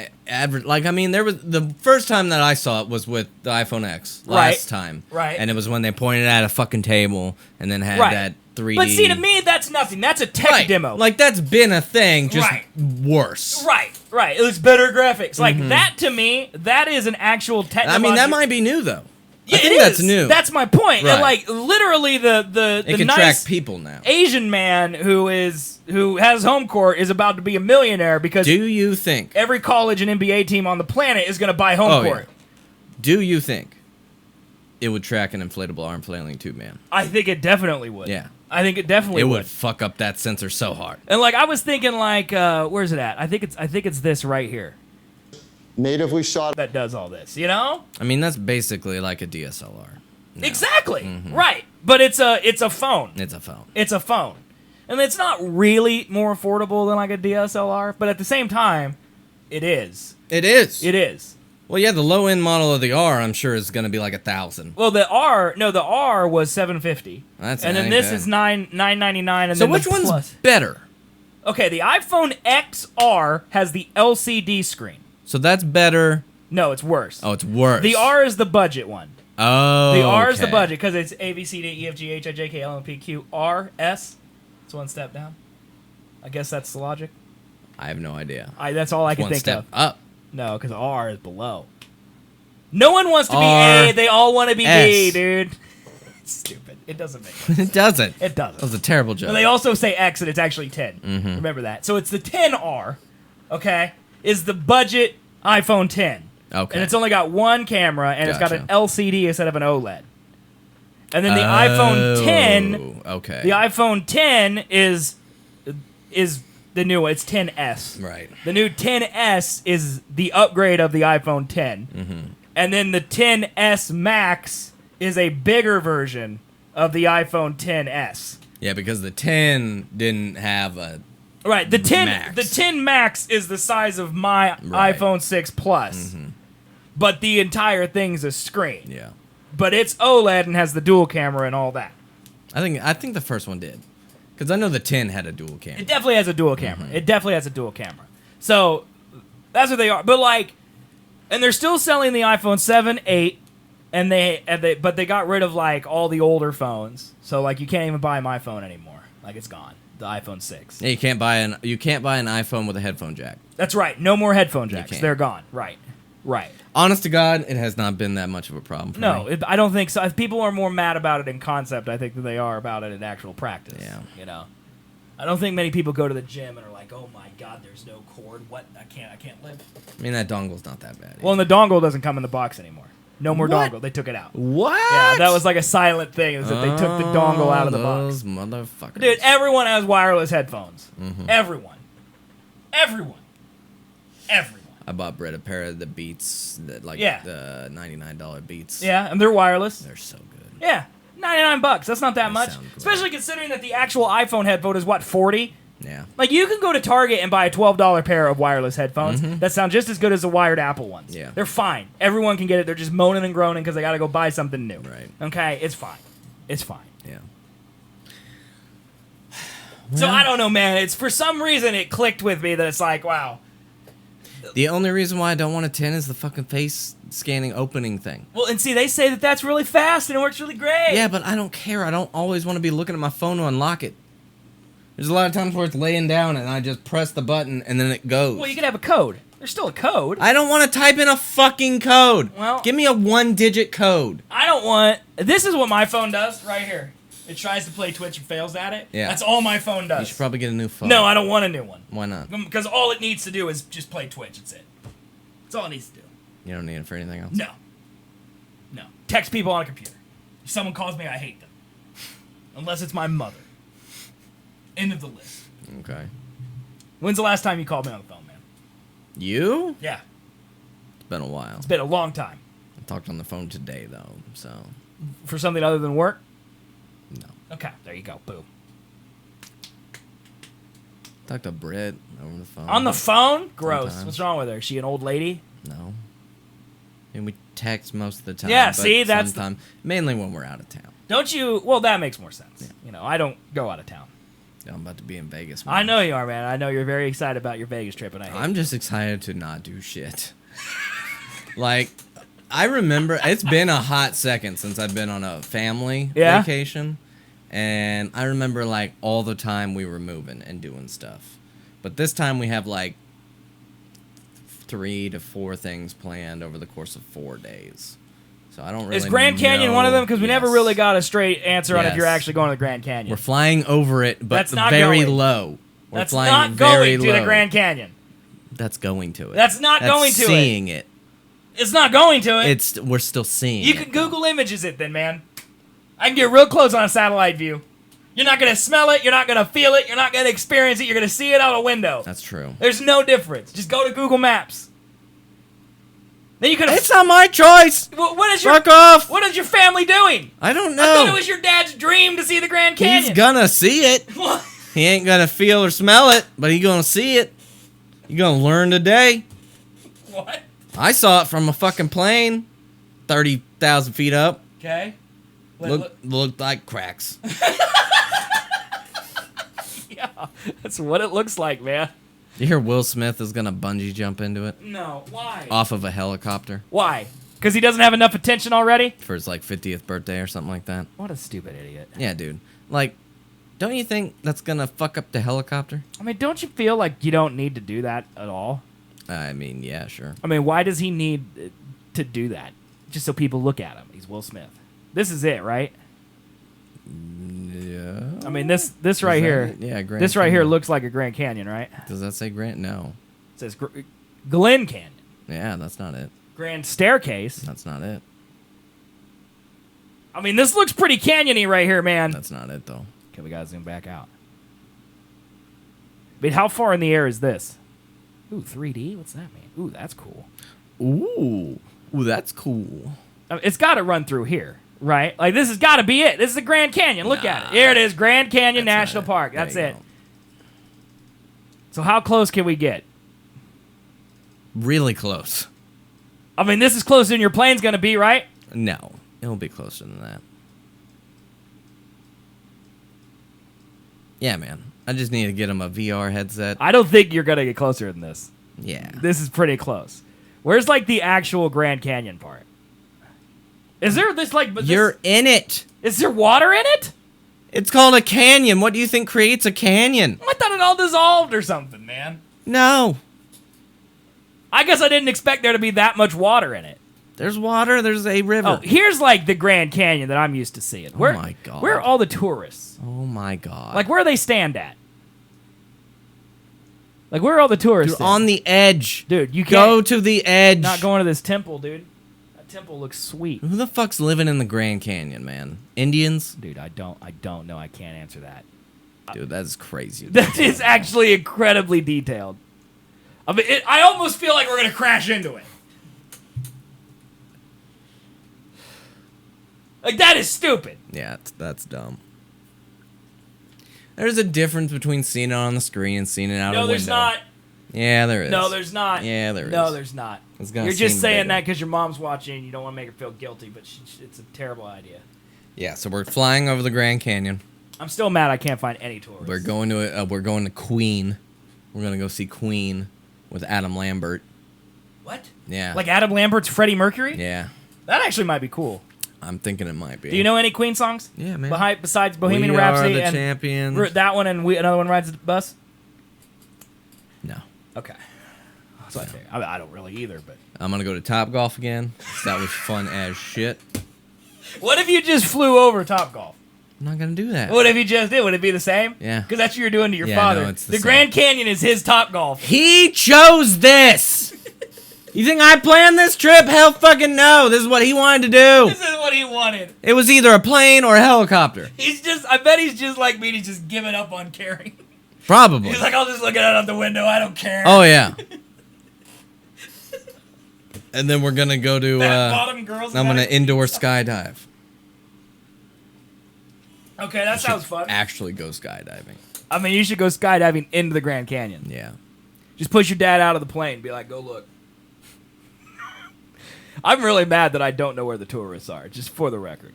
like, I mean, there was the first time that I saw it was with the iPhone X last time. Right. And it was when they pointed at a fucking table and then had Right. that 3D. But see, to me, that's nothing. That's a tech right. demo. Like, that's been a thing, just Right. worse. right. It was better graphics. Like that to me, that is an actual technology. I mean, that might be new, though. Yeah, I think it that's is. new. That's my point. Right. And like literally, the it can nice track people now. Asian man who has home court is about to be a millionaire because Do you think? every college and NBA team on the planet is going to buy home Oh, court. yeah. Do you think it would track an inflatable arm flailing tube man? I think it definitely would. Yeah. I think it definitely It would. would fuck up that sensor so hard. And like I was thinking, like where's it at? I think it's this right here Natively shot. that does all this. You know? I mean, that's basically like a DSLR. now. Exactly. Right. But it's a phone. It's a phone. It's a phone. And it's not really more affordable than like a DSLR, but at the same time, it is. It is. It is. Well, yeah, the low end model of the R, I'm sure, is going to be like 1,000. Well, the R was $750. That's and then ain't this bad. is $999 and So then which the one's Plus. better? Okay, the iPhone XR has the LCD screen. So that's better. No, it's worse. Oh, it's worse. The R is the budget one. Oh, The R is the okay. budget because it's A, B, C, D, E, F, G, H, I, J, K, L, M, P, Q, R, S. It's one step down. I guess that's the logic. I have no idea. That's all I can One think step of. up. No, because R is below. No one wants to be R, A. They all want to be B, S. dude. It's stupid. It doesn't make sense. It doesn't. It doesn't. That was a terrible joke. And they also say X and it's actually 10. Mm-hmm. Remember that. So it's the 10R, okay, is the budget iPhone 10. Okay. And it's only got one camera and it's got an Gotcha. LCD instead of an OLED. And then the iPhone 10, Okay. the iPhone 10 is the new one. It's 10S. Right. The new 10S is the upgrade of the iPhone 10. Mm-hmm. And then the 10S Max is a bigger version of the iPhone 10S. Yeah, because the 10 didn't have a. Right, the 10 Max. the 10 Max is the size of my Right. iPhone 6 Plus. But the entire thing's a screen. Yeah. But it's OLED and has the dual camera and all that. I think the first one did. Because I know the 10 had a dual camera. It definitely has a dual camera. It definitely has a dual camera. So that's what they are. But like, and they're still selling the iPhone 7, 8, but they got rid of like all the older phones. So like you can't even buy my phone anymore. Like it's gone. the iPhone 6. Yeah, you can't buy an iPhone with a headphone jack. That's right. No more headphone jacks. can't. They're gone. Right. Honest to God, it has not been that much of a problem for me. I don't think so. If people are more mad about it in concept, I think, than they are about it in actual practice. Yeah. You know, I don't think many people go to the gym and are like, "Oh my God, there's no cord. What? I can't live." I mean, that dongle's not that bad. Well, and the dongle doesn't come in the box anymore. No more What? dongle. They took it out. What? Yeah, that was like a silent thing. Is that they took the dongle out of the box. Those motherfuckers. Dude, everyone has wireless headphones. Mm-hmm. Everyone. I bought Brett a pair of the Beats, the $99 Beats. Yeah, and they're wireless. They're so good. Yeah, $99. That's not that much. sound great. Especially considering that the actual iPhone headphone is what, $40? Yeah. Like, you can go to Target and buy a $12 pair of wireless headphones that sound just as good as the wired Apple ones. Yeah. They're fine. Everyone can get it. They're just moaning and groaning because they got to go buy something new. Right. Okay? It's fine. It's fine. Yeah. So, I don't know, man. It's for some reason it clicked with me that it's like, wow. The only reason why I don't want a 10 is the fucking face scanning opening thing. Well, and see, they say that that's really fast and it works really great. Yeah, but I don't care. I don't always want to be looking at my phone to unlock it. There's a lot of times where it's laying down and I just press the button and then it goes. Well, you could have a code. There's still a code. I don't want to type in a fucking code. Well- give me a 1-digit code. I don't want... This is what my phone does right here. It tries to play Twitch and fails at it. Yeah. That's all my phone does. You should probably get a new phone. No, I don't want a new one. Why not? Because all it needs to do is just play Twitch. That's it. That's all it needs to do. You don't need it for anything else? No. Text people on a computer. If someone calls me, I hate them. Unless it's my mother. End of the list. Okay. When's the last time you called me on the phone, man? You? Yeah. It's been a while. It's been a long time. I talked on the phone today, though, so... For something other than work? No. Okay, there you go. Boom. Talked to Britt over the phone. On the phone? Gross. Sometimes. What's wrong with her? Is she an old lady? No. And we text most of the time. Yeah, but see, that's sometime, mainly when we're out of town. Don't you... Well, that makes more sense. Yeah. You know, I don't go out of town. I'm about to be in Vegas. I know you are, man. I know you're very excited about your Vegas trip, and I hate I'm just excited to not do shit. Like, I remember... It's been a hot second since I've been on a family vacation. And I remember, like, all the time we were moving and doing stuff. But this time we have, like, 3 to 4 things planned over the course of 4 days. So I don't really Is Grand Canyon one of them? Because we never really got a straight answer on if you're Yes. actually going to the Grand Canyon. We're flying over it, but That's not very going. low. We're That's flying not very going to the low. Grand Canyon. That's going to it. That's not going to it. seeing it. It's not going to it. We're still seeing You it. can Google Images it then, man. I can get real close on a satellite view. You're not going to smell it. You're not going to feel it. You're not going to experience it. You're going to see it out a window. That's true. There's no difference. Just go to Google Maps. Then you could. It's not my choice. What is your Fuck off. What is your family doing? I don't know. I thought it was your dad's dream to see the Grand Canyon. He's gonna see it. What? He ain't gonna feel or smell it, but he gonna see it. You gonna learn today. What? I saw it from a fucking plane, 30,000 feet up. Okay. Looked like cracks. Yeah, that's what it looks like, man. You hear Will Smith is gonna bungee jump into it No, why? off of a helicopter Why? Because he doesn't have enough attention already? for his like 50th birthday or something like that. What a stupid idiot. Yeah, dude. Like, don't you think that's gonna fuck up the helicopter? I mean, don't you feel like you don't need to do that at all? I mean, yeah, sure. I mean, why does he need to do that? Just so people look at him. He's Will Smith. This is it, right? Yeah. I mean, this right that here. it? Yeah, Grand This right here Canyon. looks like a Grand Canyon, right? Does that say Grant? No. It says Glen Canyon. Yeah, that's not it. Grand Staircase. That's not it. I mean, this looks pretty canyony right here, man. That's not it, though. Okay, we gotta zoom back out. I mean, how far in the air is this? Ooh, 3D? What's that mean? Ooh, that's cool. Ooh, that's cool. I mean, it's got to run through here, right? Like, this has got to be it. This is the Grand Canyon. Look at it. Here it is, Grand Canyon That's National not it. Park. There That's you it. go. So how close can we get? Really close. I mean, this is closer than your plane's going to be, right? No, it'll be closer than that. Yeah, man. I just need to get him a VR headset. I don't think you're going to get closer than this. Yeah. This is pretty close. Where's, like, the actual Grand Canyon part? Is there this, like... But You're in it. Is there water in it? It's called a canyon. What do you think creates a canyon? I thought it all dissolved or something, man. No. I guess I didn't expect there to be that much water in it. There's water. There's a river. Oh, here's like the Grand Canyon that I'm used to seeing. Where, my God. Where are all the tourists? Oh my God. Like, where do they stand at? Like, where are all the tourists? Dude, on the edge. Dude, you can't go to the edge. Not going to this temple, dude. That temple looks sweet. Who the fuck's living in the Grand Canyon, man? Indians? Dude, I don't know. I can't answer that. Dude, that's crazy. That is actually incredibly detailed. I mean, I almost feel like we're gonna crash into it. Like, that is stupid. Yeah, that's dumb. There's a difference between seeing it on the screen and seeing it out of the window. No, there's not. Yeah, there is. No, there's not. Yeah, there is. No, there's not. It's gonna You're just seem saying bigger. that because your mom's watching and you don't want to make her feel guilty, but it's a terrible idea. Yeah, so we're flying over the Grand Canyon. I'm still mad I can't find any tourists. We're going to Queen. We're gonna go see Queen with Adam Lambert. What? Yeah. Like Adam Lambert's Freddie Mercury? Yeah. That actually might be cool. I'm thinking it might be. Do you know any Queen songs? Yeah, man. Besides Bohemian We Rhapsody are the and champions. That one and another one rides the bus? No. Okay. So I don't really either, but I'm gonna go to Topgolf again. That was fun as shit. what if you just flew over Topgolf? I'm not gonna do that. What if you just did? Would it be the same? Yeah. Because that's what you're doing to your Yeah, father. no, it's the the same. Grand Canyon is his Topgolf. He chose this. You think I planned this trip? Hell fucking no. This is what he wanted to do. This is what he wanted. It was either a plane or a helicopter. I bet he's just like me. He's just giving up on caring. Probably. He's like, I'll just look it out the window. I don't care. Oh yeah. And then we're gonna go to. Fat bottom girls. I'm gonna indoor skydive. Okay, that sounds fun. Actually, go skydiving. I mean, you should go skydiving into the Grand Canyon. Yeah. Just push your dad out of the plane. And be like, go look. I'm really mad that I don't know where the tourists are. Just for the record.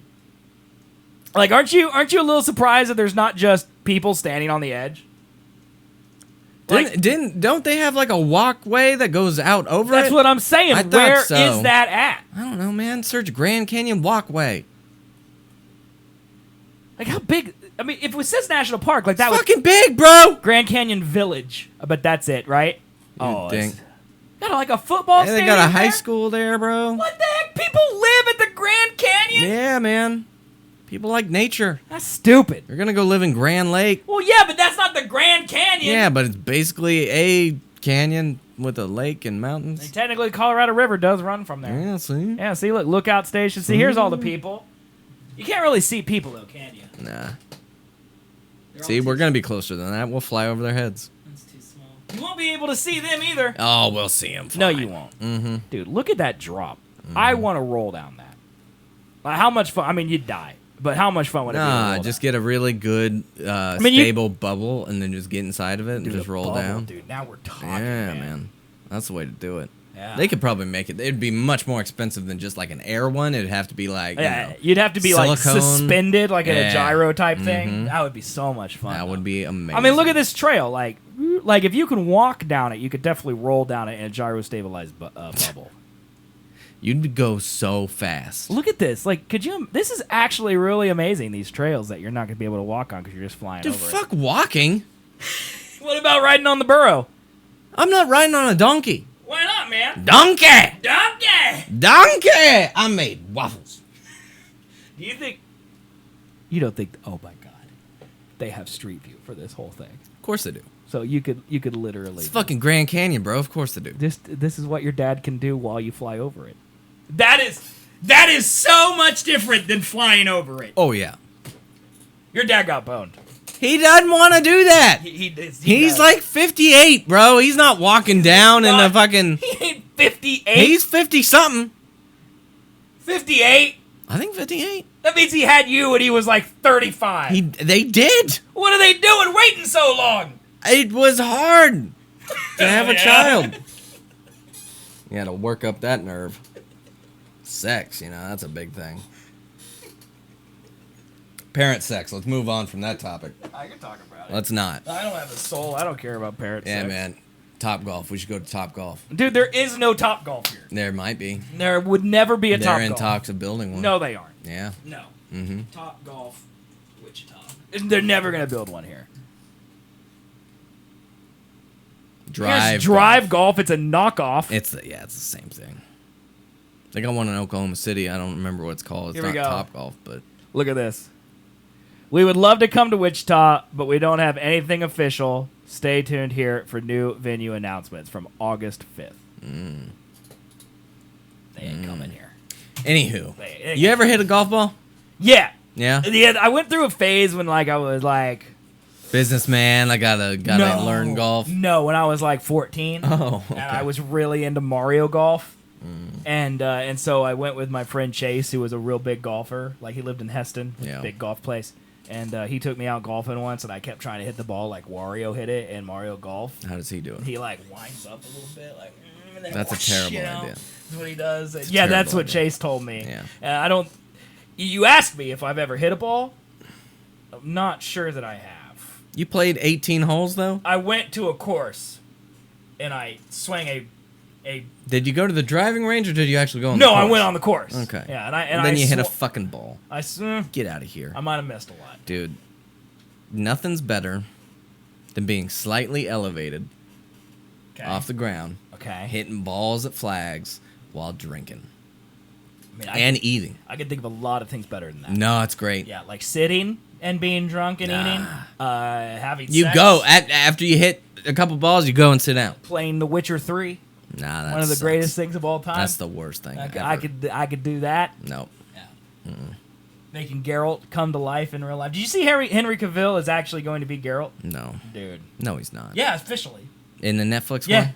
Like, aren't you a little surprised that there's not just people standing on the edge? Like, Don't they have like a walkway that goes out over that's it? what I'm saying. I thought Where is so. that at? I don't know, man. Search Grand Canyon walkway. Like, how big? I mean, if it says National Park, like that was Fucking big, bro. Grand Canyon Village. But that's it, right? You'd think. Got like a football And they stadium got a high there? school there, bro. What the heck? People live at the Grand Canyon? Yeah, man. People like nature. That's stupid. You're gonna go live in Grand Lake. Well, yeah, but that's not the Grand Canyon. Yeah, but it's basically a canyon with a lake and And mountains. technically, Colorado River does run from there. Yeah, see? Yeah, see, look, lookout station. See, here's all the people. You can't really see people, though, can you? Nah. They're See, all we're too gonna be closer than that. We'll fly over their heads. That's too small. You won't be able to see them either. Oh, we'll see them. No, you won't. Mm-hmm. Dude, look at that drop. I want to roll down that. Like, how much fun? I mean, you'd die. But how much fun would it be to Nah, roll just down? get a really good, mean, stable bubble and then just get inside of it and Dude, just a roll bubble, down. Dude, now we're talking, Yeah, man. That's the way to do it. Yeah. They could probably make it. It'd be much more expensive than just like an air one. It'd have to be like, Yeah, you know, you'd have to be like silicone. suspended, like in a Yeah. gyro type thing. Mhm. That would be so much fun. that would be amazing. I mean, look at this trail. Like if you can walk down it, you could definitely roll down it in a gyro stabilized bubble. You'd go so fast. Look at this. Like, could you? This is actually really amazing. These trails that you're not gonna be able to walk on because you're just flying Dude, over fuck walking. it. What about riding on the burro? I'm not riding on a donkey. Why not, man? Donkey! Donkey. Donkey! I made waffles. Do you think? You don't think? Oh my God, they have Street View for this whole thing. Of course they do. So you could literally. It's fucking Grand Canyon, bro. Of course they do. This is what your dad can do while you fly over it. That is so much different than flying over it. Oh, yeah. Your dad got boned. He doesn't want to do that. He He's does. like 58, bro. He's not walking down in the fucking... He ain't 58. He's 50-something. 58. I think 58. That means he had you when he was like 35. They did. What are they doing waiting so long? It was hard to have a Yeah. child. You had to work up that nerve. Sex, that's a big thing. Parent sex. Let's move on from that topic. I can talk about it. Let's not. I don't have a soul. I don't care about parent Yeah, sex. man. Top Golf. We should go to Top Golf. Dude, there is no Top Golf here. There might be. There would never be a They're Top in Golf. talks of building one. No, they aren't. Yeah. No. Mm-hmm. Top Golf. Wichita. They're never gonna build one here. Drive golf. It's a knockoff. It's the same thing. They got one in Oklahoma City. I don't remember what it's called. It's not Top Golf, but look at this. We would love to come to Wichita, but we don't have anything official. Stay tuned here for new venue announcements from August 5th. They ain't coming here. Anywho, you ever hit a golf ball? Yeah. Yeah? Yeah, I went through a phase when I was like businessman, I gotta learn golf. No, when I was like 14. Oh, okay. And I was really into Mario Golf. And so I went with my friend Chase, who was a real big golfer. Like, he lived in Heston, big golf place. And he took me out golfing once, and I kept trying to hit the ball like Wario hit it in Mario Golf. How does he do it? He like winds up a little bit, like. And then that's a terrible idea. That's what he does. Yeah, that's what Chase told me. Yeah. I don't. You asked me if I've ever hit a ball. I'm not sure that I have. You played 18 holes though? I went to a course, and I swung a. Did you go to the driving range or did you actually go on the course? No, I went on the course. Okay. Yeah, and then you hit a fucking ball. Get out of here. I might have missed a lot. Dude, nothing's better than being slightly elevated off the ground, hitting balls at flags while drinking. And eating. I could think of a lot of things better than that. No, it's great. Yeah, like sitting and being drunk and eating. Having sex. You go, after you hit a couple balls, you go and sit down. Playing The Witcher 3. Nah, that's one of the greatest things of all time. That's the worst thing ever. I could do that. Nope. Yeah. Making Geralt come to life in real life. Did you see Henry Cavill is actually going to be Geralt? No. Dude. No, he's not. Yeah, officially. In the Netflix one? Yeah.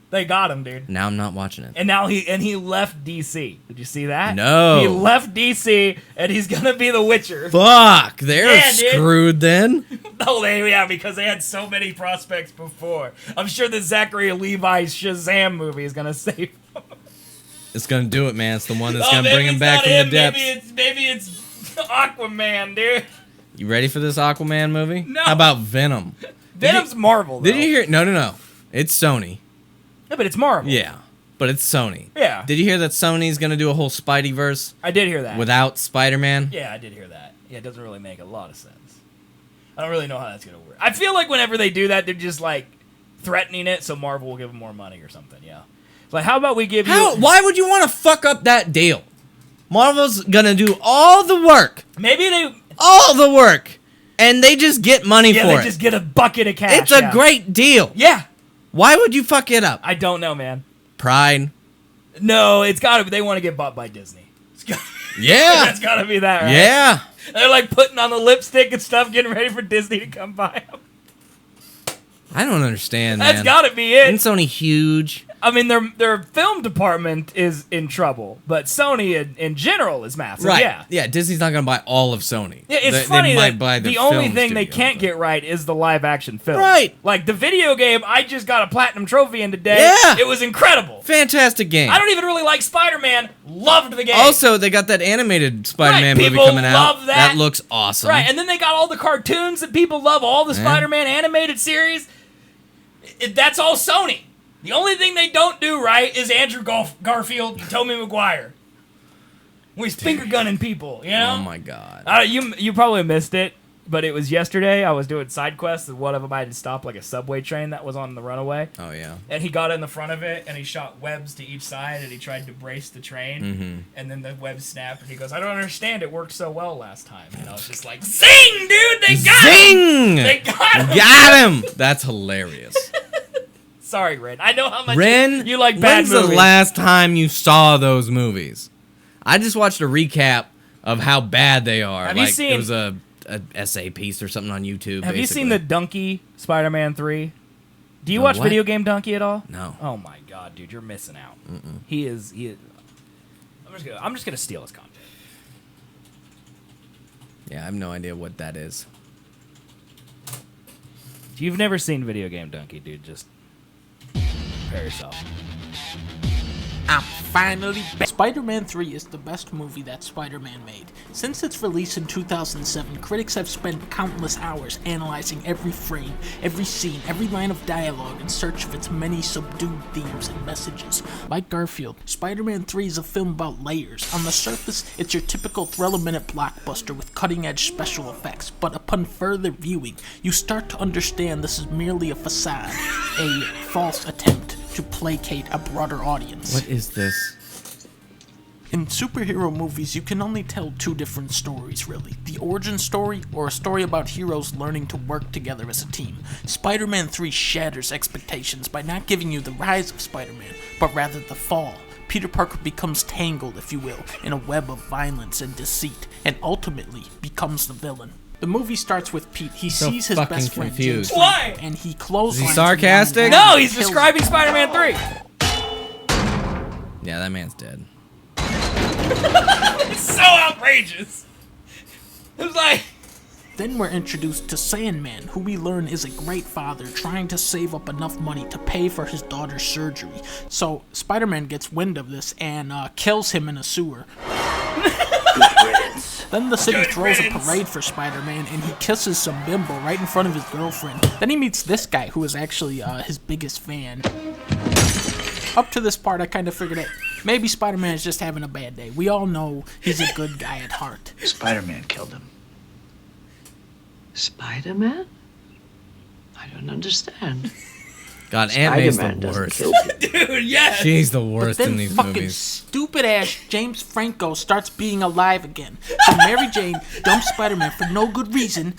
They got him, dude. Now I'm not watching it. And now he left DC. Did you see that? No. He left DC and he's gonna be the Witcher. Fuck, they're screwed then. Oh, because they had so many prospects before. I'm sure the Zachary Levi's Shazam movie is gonna save him. It's gonna do it, man. It's the one that's gonna bring him back from the depths. Maybe it's Aquaman, dude. You ready for this Aquaman movie? No. How about Venom? Venom's Marvel, though. Did you hear? No. It's Sony. Yeah, but it's Marvel. Yeah, but it's Sony. Yeah. Did you hear that Sony's gonna do a whole Spideyverse? I did hear that. Without Spider-Man? Yeah, I did hear that. Yeah, it doesn't really make a lot of sense. I don't really know how that's gonna work. I feel like whenever they do that, they're just like threatening it, so Marvel will give them more money or something. Yeah. It's like, how about we give you? Why would you want to fuck up that deal? Marvel's gonna do all the work. Maybe they. All the work, and they just get money for it. Yeah, they just get a bucket of cash. It's a great deal. Yeah. Why would you fuck it up? I don't know, man. Pride. No, it's gotta be. They want to get bought by Disney. Yeah. That's gotta be that, right? Yeah. They're like putting on the lipstick and stuff, getting ready for Disney to come by them. I don't understand, man. That's gotta be it. Isn't Sony huge? I mean, their film department is in trouble, but Sony in general is massive. Right. Yeah, Disney's not going to buy all of Sony. Yeah, it's funny that the only thing they can't get right is the live-action film. Right. Like, the video game, I just got a platinum trophy in today. Yeah. It was incredible. Fantastic game. I don't even really like Spider-Man. Loved the game. Also, they got that animated Spider-Man movie coming out. Love that. That looks awesome. Right, and then they got all the cartoons that people love, all the Spider-Man animated series. That's all Sony. The only thing they don't do right is Andrew Garfield and Tobey Maguire. He's finger gunning people, you know? Oh my god. You probably missed it, but it was yesterday. I was doing side quests, and one of them I had to stop like a subway train that was on the runaway. Oh yeah. And he got in the front of it, and he shot webs to each side, and he tried to brace the train, and then the web snapped, and he goes, "I don't understand. It worked so well last time." And I was just like, "Zing, dude! They got him! They got him! Got him!" That's hilarious. Sorry, Ren. I know how much Ren, you like bad movies. When's the last time you saw those movies? I just watched a recap of how bad they are. Have you seen? It was a essay piece or something on YouTube. Have you seen the Donkey Spider-Man 3? Do you watch Video Game Donkey at all? No. Oh my god, dude, you're missing out. He is. I'm just gonna steal his content. Yeah, I have no idea what that is. If you've never seen Video Game Donkey, dude, just prepare yourself. I'm finally back. Spider-Man 3 is the best movie that Spider-Man made. Since its release in 2007, critics have spent countless hours analyzing every frame, every scene, every line of dialogue in search of its many subdued themes and messages. Like Garfield, Spider-Man 3 is a film about layers. On the surface, it's your typical thrill-a-minute blockbuster with cutting-edge special effects, but upon further viewing, you start to understand this is merely a facade, a false attempt to placate a broader audience. What is this? In superhero movies, you can only tell two different stories, really. The origin story, or a story about heroes learning to work together as a team. Spider-Man 3 shatters expectations by not giving you the rise of Spider-Man, but rather the fall. Peter Parker becomes tangled, if you will, in a web of violence and deceit, and ultimately becomes the villain. The movie starts with Pete. He sees his best friend confused. James Why? and he clotheslines Is he sarcastic? him No, and he's kills describing him. Spider-Man 3. Yeah, that man's dead. It's so outrageous. It was like... Then we're introduced to Sandman, who we learn is a great father trying to save up enough money to pay for his daughter's surgery. So Spider-Man gets wind of this and kills him in a sewer. Then the city throws a parade for Spider-Man and he kisses some bimbo right in front of his girlfriend. Then he meets this guy who is actually his biggest fan. Up to this part I kind of figured out maybe Spider-Man is just having a bad day. We all know he's a good guy at heart. Spider-Man killed him. Spider-Man? I don't understand. God, Aunt May's the Spider-Man doesn't worst. kill people. Dude, yes. She's the But worst then in these fucking movies. stupid ass James Franco starts being alive again. So Mary Jane dumps Spider-Man for no good reason,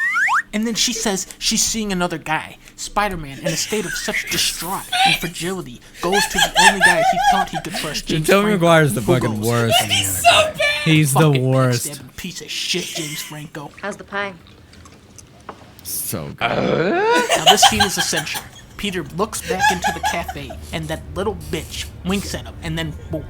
and then she says she's seeing another guy. Spider-Man, in a state of such distraught and fragility, goes to the only guy he thought he could trust, James Tobey Franco. Maguire's the who fucking goes, worst. He's so bad. He's the "Fucking worst. backstabbing piece of shit, James Franco." How's the pie? So good. Now this scene is essential. Peter looks back into the cafe, and that little bitch winks at him, and then boom.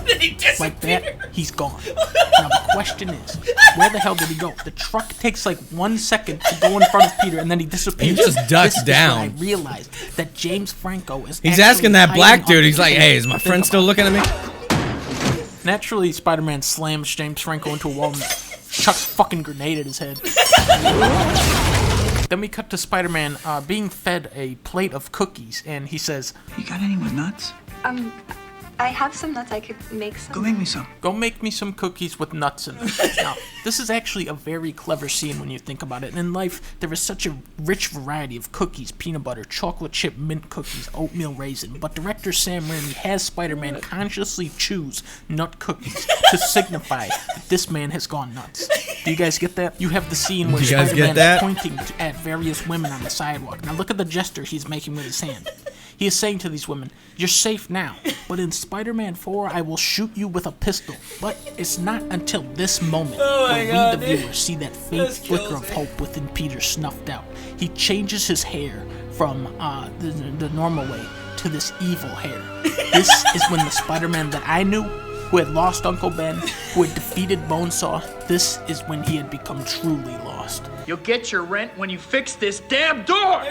Then he disappeared. Like that, he's gone. Now the question is, where the hell did he go? The truck takes like 1 second to go in front of Peter, and then he disappears. He just ducks This down. Is when I realized that James Franco is. He's actually asking that black hiding dude. under He's the like, table. "Hey, is my Think friend still about looking at me?" it. Naturally, Spider-Man slams James Franco into a wall and chucks a fucking grenade at his head. Then we cut to Spider-Man being fed a plate of cookies, and he says, You got any with nuts? I have some nuts. I could make some. Go make me some. "Go make me some cookies with nuts in them." Now, this is actually a very clever scene when you think about it. In life, there is such a rich variety of cookies: peanut butter, chocolate chip mint cookies, oatmeal raisin. But director Sam Raimi has Spider-Man consciously choose nut cookies to signify that this man has gone nuts. Do you guys get that? You have the scene where You guys get Spider-Man that? is pointing at various women on the sidewalk. Now look at the gesture he's making with his hand. He is saying to these women, "You're safe now, but in Spider-Man 4, I will shoot you with a pistol." But it's not until this moment where we, the viewers, see that faint flicker of hope within Peter snuffed out. He changes his hair from the normal way to this evil hair. This is when the Spider-Man that I knew, who had lost Uncle Ben, who had defeated Bonesaw, this is when he had become truly lost. You'll get your rent when you fix this damn door!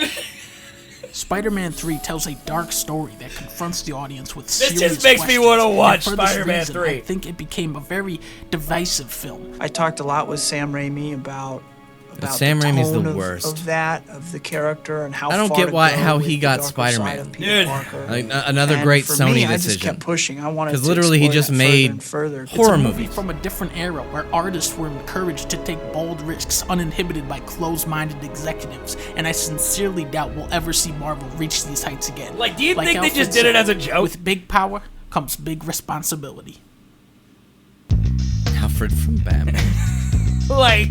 Spider-Man 3 tells a dark story that confronts the audience with This serious just makes me questions, wanna and watch for this Spider-Man reason, 3. I think it became a very divisive film. I talked a lot with Sam Raimi about Sam the Raimi's the tone worst. of the character and how I don't far get to why- go how with he the got darker Spider-Man. side of Peter Dude. Parker. Like, another And great for Sony me, I just decision. kept pushing. I wanted 'Cause to literally he explore just that further made and further. It's horror a movie movies. from a different era where artists were encouraged to take bold risks uninhibited by closed-minded executives, and I sincerely doubt we'll ever see Marvel reach these heights again. Like, do you think they Alfred just did it said, as a joke? With big power comes big responsibility. Alfred from Batman. Like,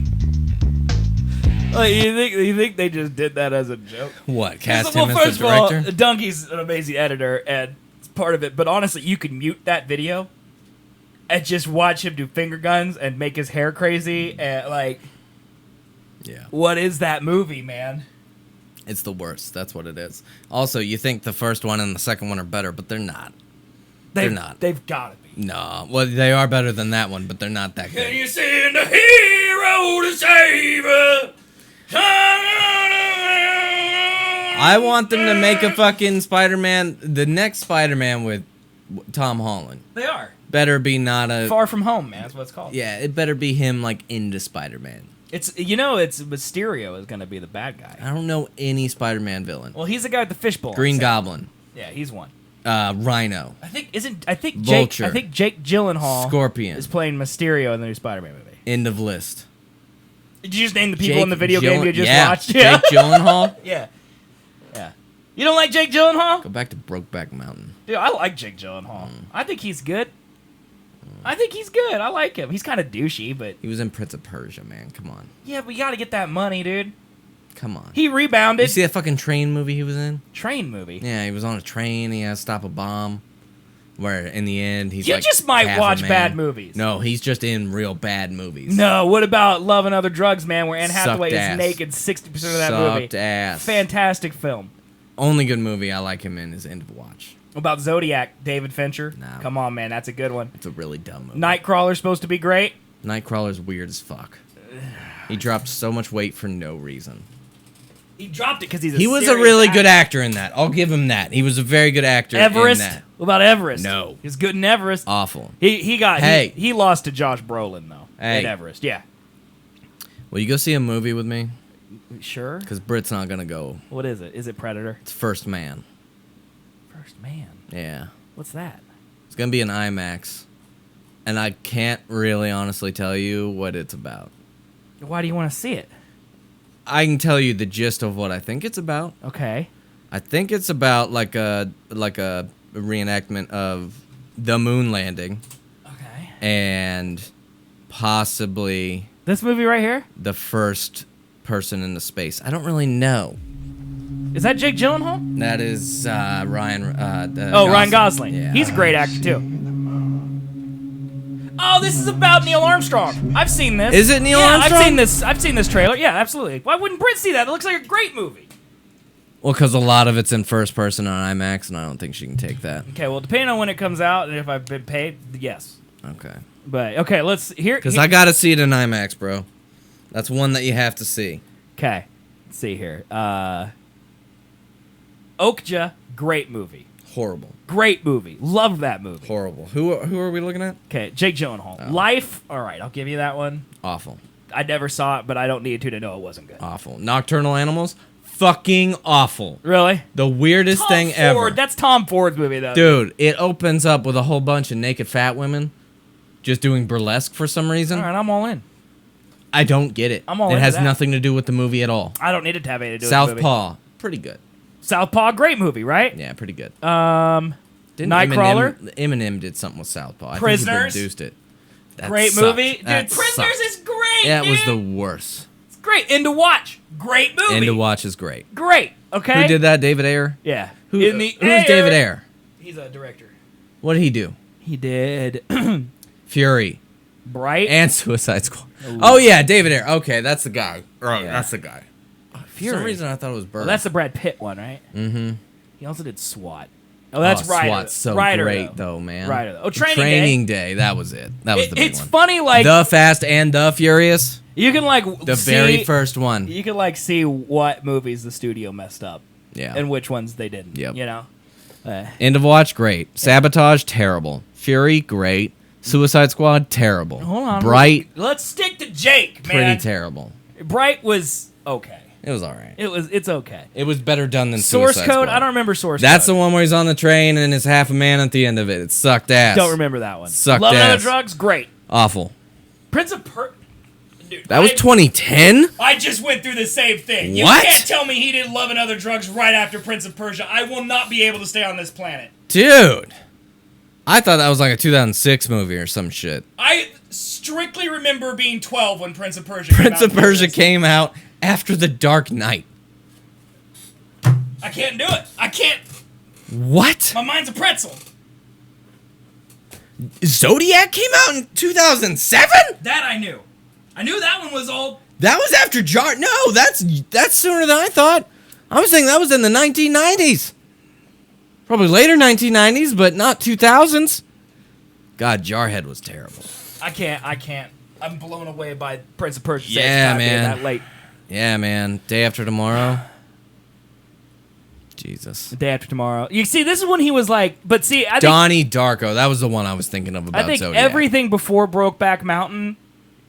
you think they just did that as a joke? What? Cast Well, him as first the of all, director? Donkey's an amazing editor, and it's part of it. But honestly, you can mute that video and just watch him do finger guns and make his hair crazy. And like, Yeah. what is that movie, man? It's the worst. That's what it is. Also, you think the first one and the second one are better, but they're not. They're not. They've got to be. No. Well, they are better than that one, but they're not that Can good. you send a hero to save us? I want them to make a fucking Spider-Man, the next Spider-Man with Tom Holland. They are. Better be not a... Far From Home, man. That's what it's called. Yeah, it better be him, like, into Spider-Man. It's Mysterio is going to be the bad guy. I don't know any Spider-Man villain. Well, he's the guy with the fishbowl. Green Goblin. Yeah, he's one. Rhino. Vulture. Jake Gyllenhaal Scorpion is playing Mysterio in the new Spider-Man movie. End of list. Did you just name the people in the video game you just watched? Yeah. Jake Gyllenhaal? Yeah. You don't like Jake Gyllenhaal? Go back to Brokeback Mountain. Dude, I like Jake Gyllenhaal. I think he's good. I like him. He's kind of douchey, but... He was in Prince of Persia, man. Come on. Yeah, but you got to get that money, dude. Come on. He rebounded. You see that fucking train movie he was in? Train movie? Yeah, he was on a train. He had to stop a bomb. Where in the end, he's You like just might half watch a man. bad movies. No, he's just in real bad movies. No, what about Love and Other Drugs, man, where Anne Hathaway Sucked is ass. naked 60% of that movie? Sucked ass. Fantastic film. Only good movie I like him in is End of Watch. About Zodiac, David Fincher. No. Come on, man, that's a good one. It's a really dumb movie. Nightcrawler's supposed to be great. Nightcrawler's weird as fuck. He dropped so much weight for no reason. He dropped it because he's He was a really good actor in that. I'll give him that. He was a very good actor Everest? in that. What about Everest? No. He's good in Everest. Awful. He lost to Josh Brolin, though, Hey. in Everest. Yeah. Will you go see a movie with me? Sure. Because Britt's not going to go. What is it? Is it Predator? It's First Man. First Man. Yeah. What's that? It's going to be an IMAX. And I can't really honestly tell you what it's about. Why do you want to see it? I can tell you the gist of what I think it's about. Okay. I think it's about like a reenactment of the moon landing. Okay. And possibly This movie right here? the first person into space. I don't really know. Is that Jake Gyllenhaal? That is Ryan. Ryan Gosling. Yeah. He's a great actor too. Oh, this is about Neil Armstrong. I've seen this. Is it Neil yeah, Armstrong? I've seen this trailer. Yeah, absolutely. Why wouldn't Britt see that? It looks like a great movie. Well, because a lot of it's in first person on IMAX, and I don't think she can take that. Okay, well, depending on when it comes out and if I've been paid, yes. Okay. But okay, let's hear. Because I gotta see it in IMAX, bro. That's one that you have to see. Okay, let's see here. Okja, great movie. Horrible. Great movie. Loved that movie. Horrible. Who are we looking at? Okay, Jake Gyllenhaal. Oh. Life. All right, I'll give you that one. Awful. I never saw it, but I don't need to know it wasn't good. Awful. Nocturnal Animals. Fucking awful. Really? The weirdest thing ever. That's Tom Ford's movie, though. Dude, it opens up with a whole bunch of naked fat women just doing burlesque for some reason. All right, I'm all in. I don't get it. I'm all It into has that. nothing to do with the movie at all. I don't need it to have anything to do with the movie. Southpaw. Pretty good. Southpaw, great movie, right? Yeah, pretty good. Nightcrawler. Eminem did something with Southpaw. I think Prisoners. he produced it. That Great sucked. movie. Dude, That Prisoners sucked. is great, Yeah, it was dude. the worst. It's great. End to Watch. Great movie. End to Watch is great. Great. Okay. Who did that? David Ayer? Yeah. Who's Air. David Ayer? He's a director. What did he do? He did Fury. Bright. And Suicide Squad. Oh, yeah, David Ayer. Okay, that's the guy. Right, Yeah. that's the guy. Fury. For some reason, I thought it was Bird. Well, that's the Brad Pitt one, right? Mm-hmm. He also did SWAT. Oh, that's Ryder. SWAT's so Ryder, great, though, man. Ryder, though. Oh, Training Day. That was it. That was the big It's one. funny, like The Fast and the Furious. you can like The very first one. You can like see what movies the studio messed up. Yeah. And which ones they didn't. Yep. You know. End of Watch, great. Sabotage, terrible. Fury, great. Suicide Squad, terrible. Hold on. Bright, Let's stick to Jake, man. pretty terrible. Bright was okay. It was all right. It's okay. It was better done than Source Suicide Code. Squad. I don't remember Source That's the Code. one where he's on the train and is half a man at the end of it. It sucked ass. Don't remember that one. Sucked Love and Other ass. Drugs. Great. Awful. Prince of Dude, That was 2010? I just went through the same thing. You What? can't tell me he didn't Love and Other Drugs right after Prince of Persia. I will not be able to stay on this planet. Dude. I thought that was like a 2006 movie or some shit. I strictly remember being 12 when Prince of Persia came Prince out. of Persia came out after The Dark Knight. I can't do it. I can't. What? My mind's a pretzel. Zodiac came out in 2007? That I knew. I knew that one was old. That was after No, that's sooner than I thought. I was thinking that was in the 1990s. Probably later 1990s, but not 2000s. God, Jarhead was terrible. I can't. I'm blown away by Prince of Persia. Yeah, being man. that late. Yeah, man. Day After Tomorrow. Jesus. The Day After Tomorrow. You see, this is when he was like, but see, I think, Donnie Darko. That was the one I was thinking of about I think Zodiac. everything before Brokeback Mountain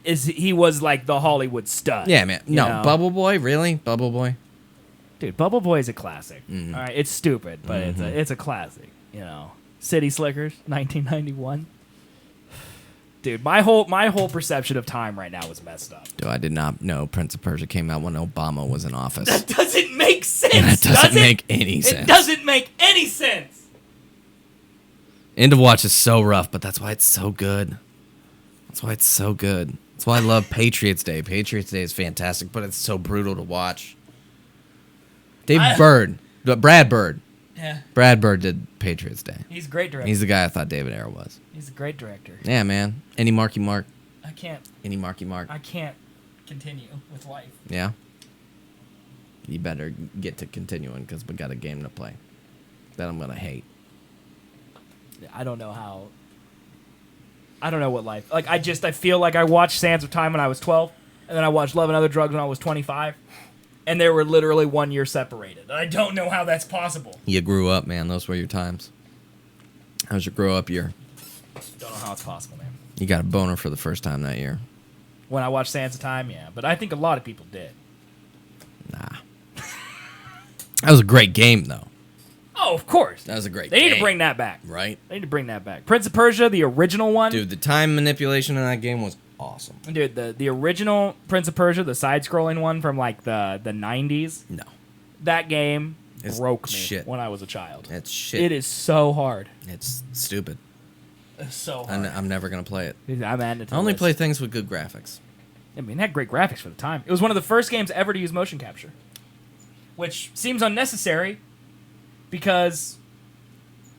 he was like the Hollywood stud. Yeah, man. No, you know? Bubble Boy? Really? Bubble Boy? Dude, Bubble Boy is a classic. Mm-hmm. All right, it's stupid, but it's a classic. You know, City Slickers, 1991. Dude, my whole perception of time right now is messed up. Dude, I did not know Prince of Persia came out when Obama was in office. That doesn't make sense. That doesn't does it? make any sense. It doesn't make any sense. End of Watch is so rough, but that's why it's so good. That's why it's so good. That's why I love Patriots Day. Patriots Day is fantastic, but it's so brutal to watch. Brad Bird. Yeah. Brad Bird did Patriots Day. He's a great director. He's the guy I thought David Ayer was. He's a great director. Yeah, man. Any Marky Mark. I can't Mark. I can't continue with life. Yeah. You better get to continuing because we got a game to play that I'm going to hate. I don't know what life. Like, I feel like I watched Sands of Time when I was 12, and then I watched Love and Other Drugs when I was 25, and they were literally 1 year separated. I don't know how that's possible. You grew up, man. Those were your times. How's your grow up year? Don't know how it's possible, man. You got a boner for the first time that year. When I watched Sands of Time, yeah. But I think a lot of people did. Nah. That was a great game, though. Oh, of course. That was a great They game. need to bring that back. Right? They need to bring that back. Prince of Persia, the original one. Dude, the time manipulation in that game was awesome. Dude, the original Prince of Persia, the side-scrolling one from, like, the 90s. No. That game It's broke me shit. when I was a child. It's shit. It is so hard. It's stupid. It's so hard. I'm never going to play it. I'm adding it to I the only list. play things with good graphics. I mean, it had great graphics for the time. It was one of the first games ever to use motion capture, which seems unnecessary because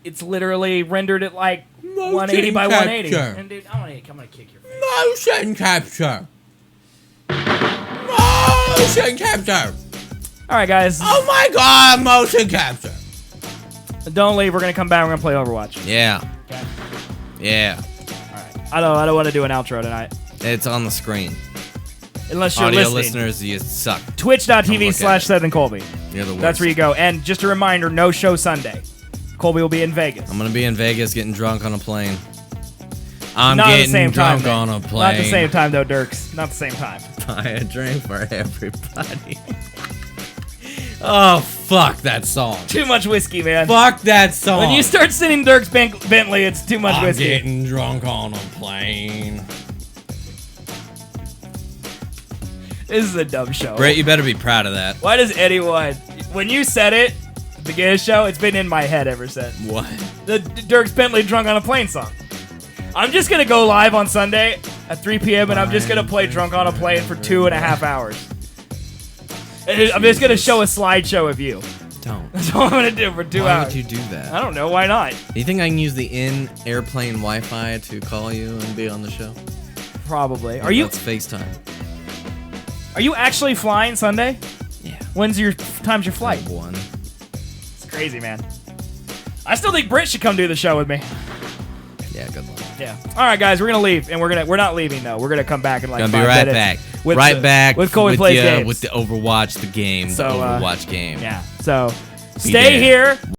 it's literally rendered at like 180 by 180. And dude, I'm gonna kick your face. Motion capture. Motion capture. All right, guys, Oh my god, motion capture. don't leave. We're gonna come back. We're gonna play Overwatch. Yeah. Okay. Yeah. I don't want to do an outro tonight It's on the screen. unless you're Audio listening. listeners, you suck. Twitch.tv/Seth and Colby. You're the worst. That's where you go. And just a reminder, no show Sunday. Colby will be in Vegas. I'm going to be in Vegas getting drunk on a plane. I'm Not at the getting same drunk time, on man. a plane. Not at the same time, though, Dirks. Not the same time. Buy a drink for everybody. Oh, fuck that song. Too much whiskey, man. Fuck that song. When you start singing Dirks Bentley, it's too much I'm whiskey. getting drunk on a plane. This is a dumb show. Brett, you better be proud of that. Why does anyone... When you said it at the beginning of the show, it's been in my head ever since. What? The Dirks Bentley Drunk on a Plane song. I'm just going to go live on Sunday at 3 p.m. and I'm just going to play Drunk on a Plane for 2.5 hours. And I'm just going to show a slideshow of you. Don't. That's all I'm going to do for 2 Why hours. would you do that? I don't know. Why not? Do you think I can use the in-airplane Wi-Fi to call you and be on the show? Probably. Let's FaceTime. Are you actually flying Sunday? Yeah. Time's your flight? 1. It's crazy, man. I still think Britt should come do the show with me. Yeah, good luck. Yeah. All right, guys, we're gonna leave, and we're not leaving though. We're gonna come back in like Gonna 5 be right minutes back. with Right the- back with Colby plays games. with the Overwatch, the game, So, the Overwatch game. Yeah. So Be stay there. here.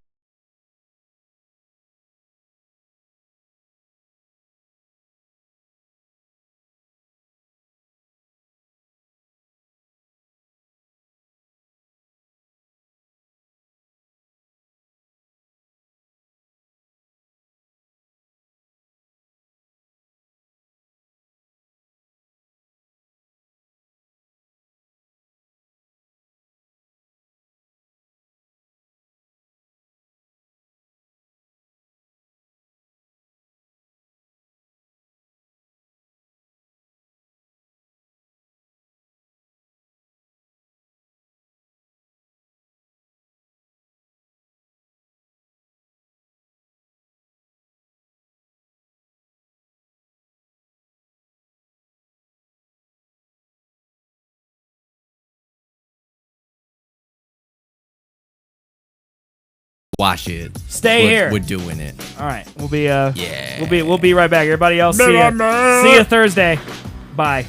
Watch it. Stay here. We're doing it. All right. We'll be right back. Everybody else, see you Thursday. Bye.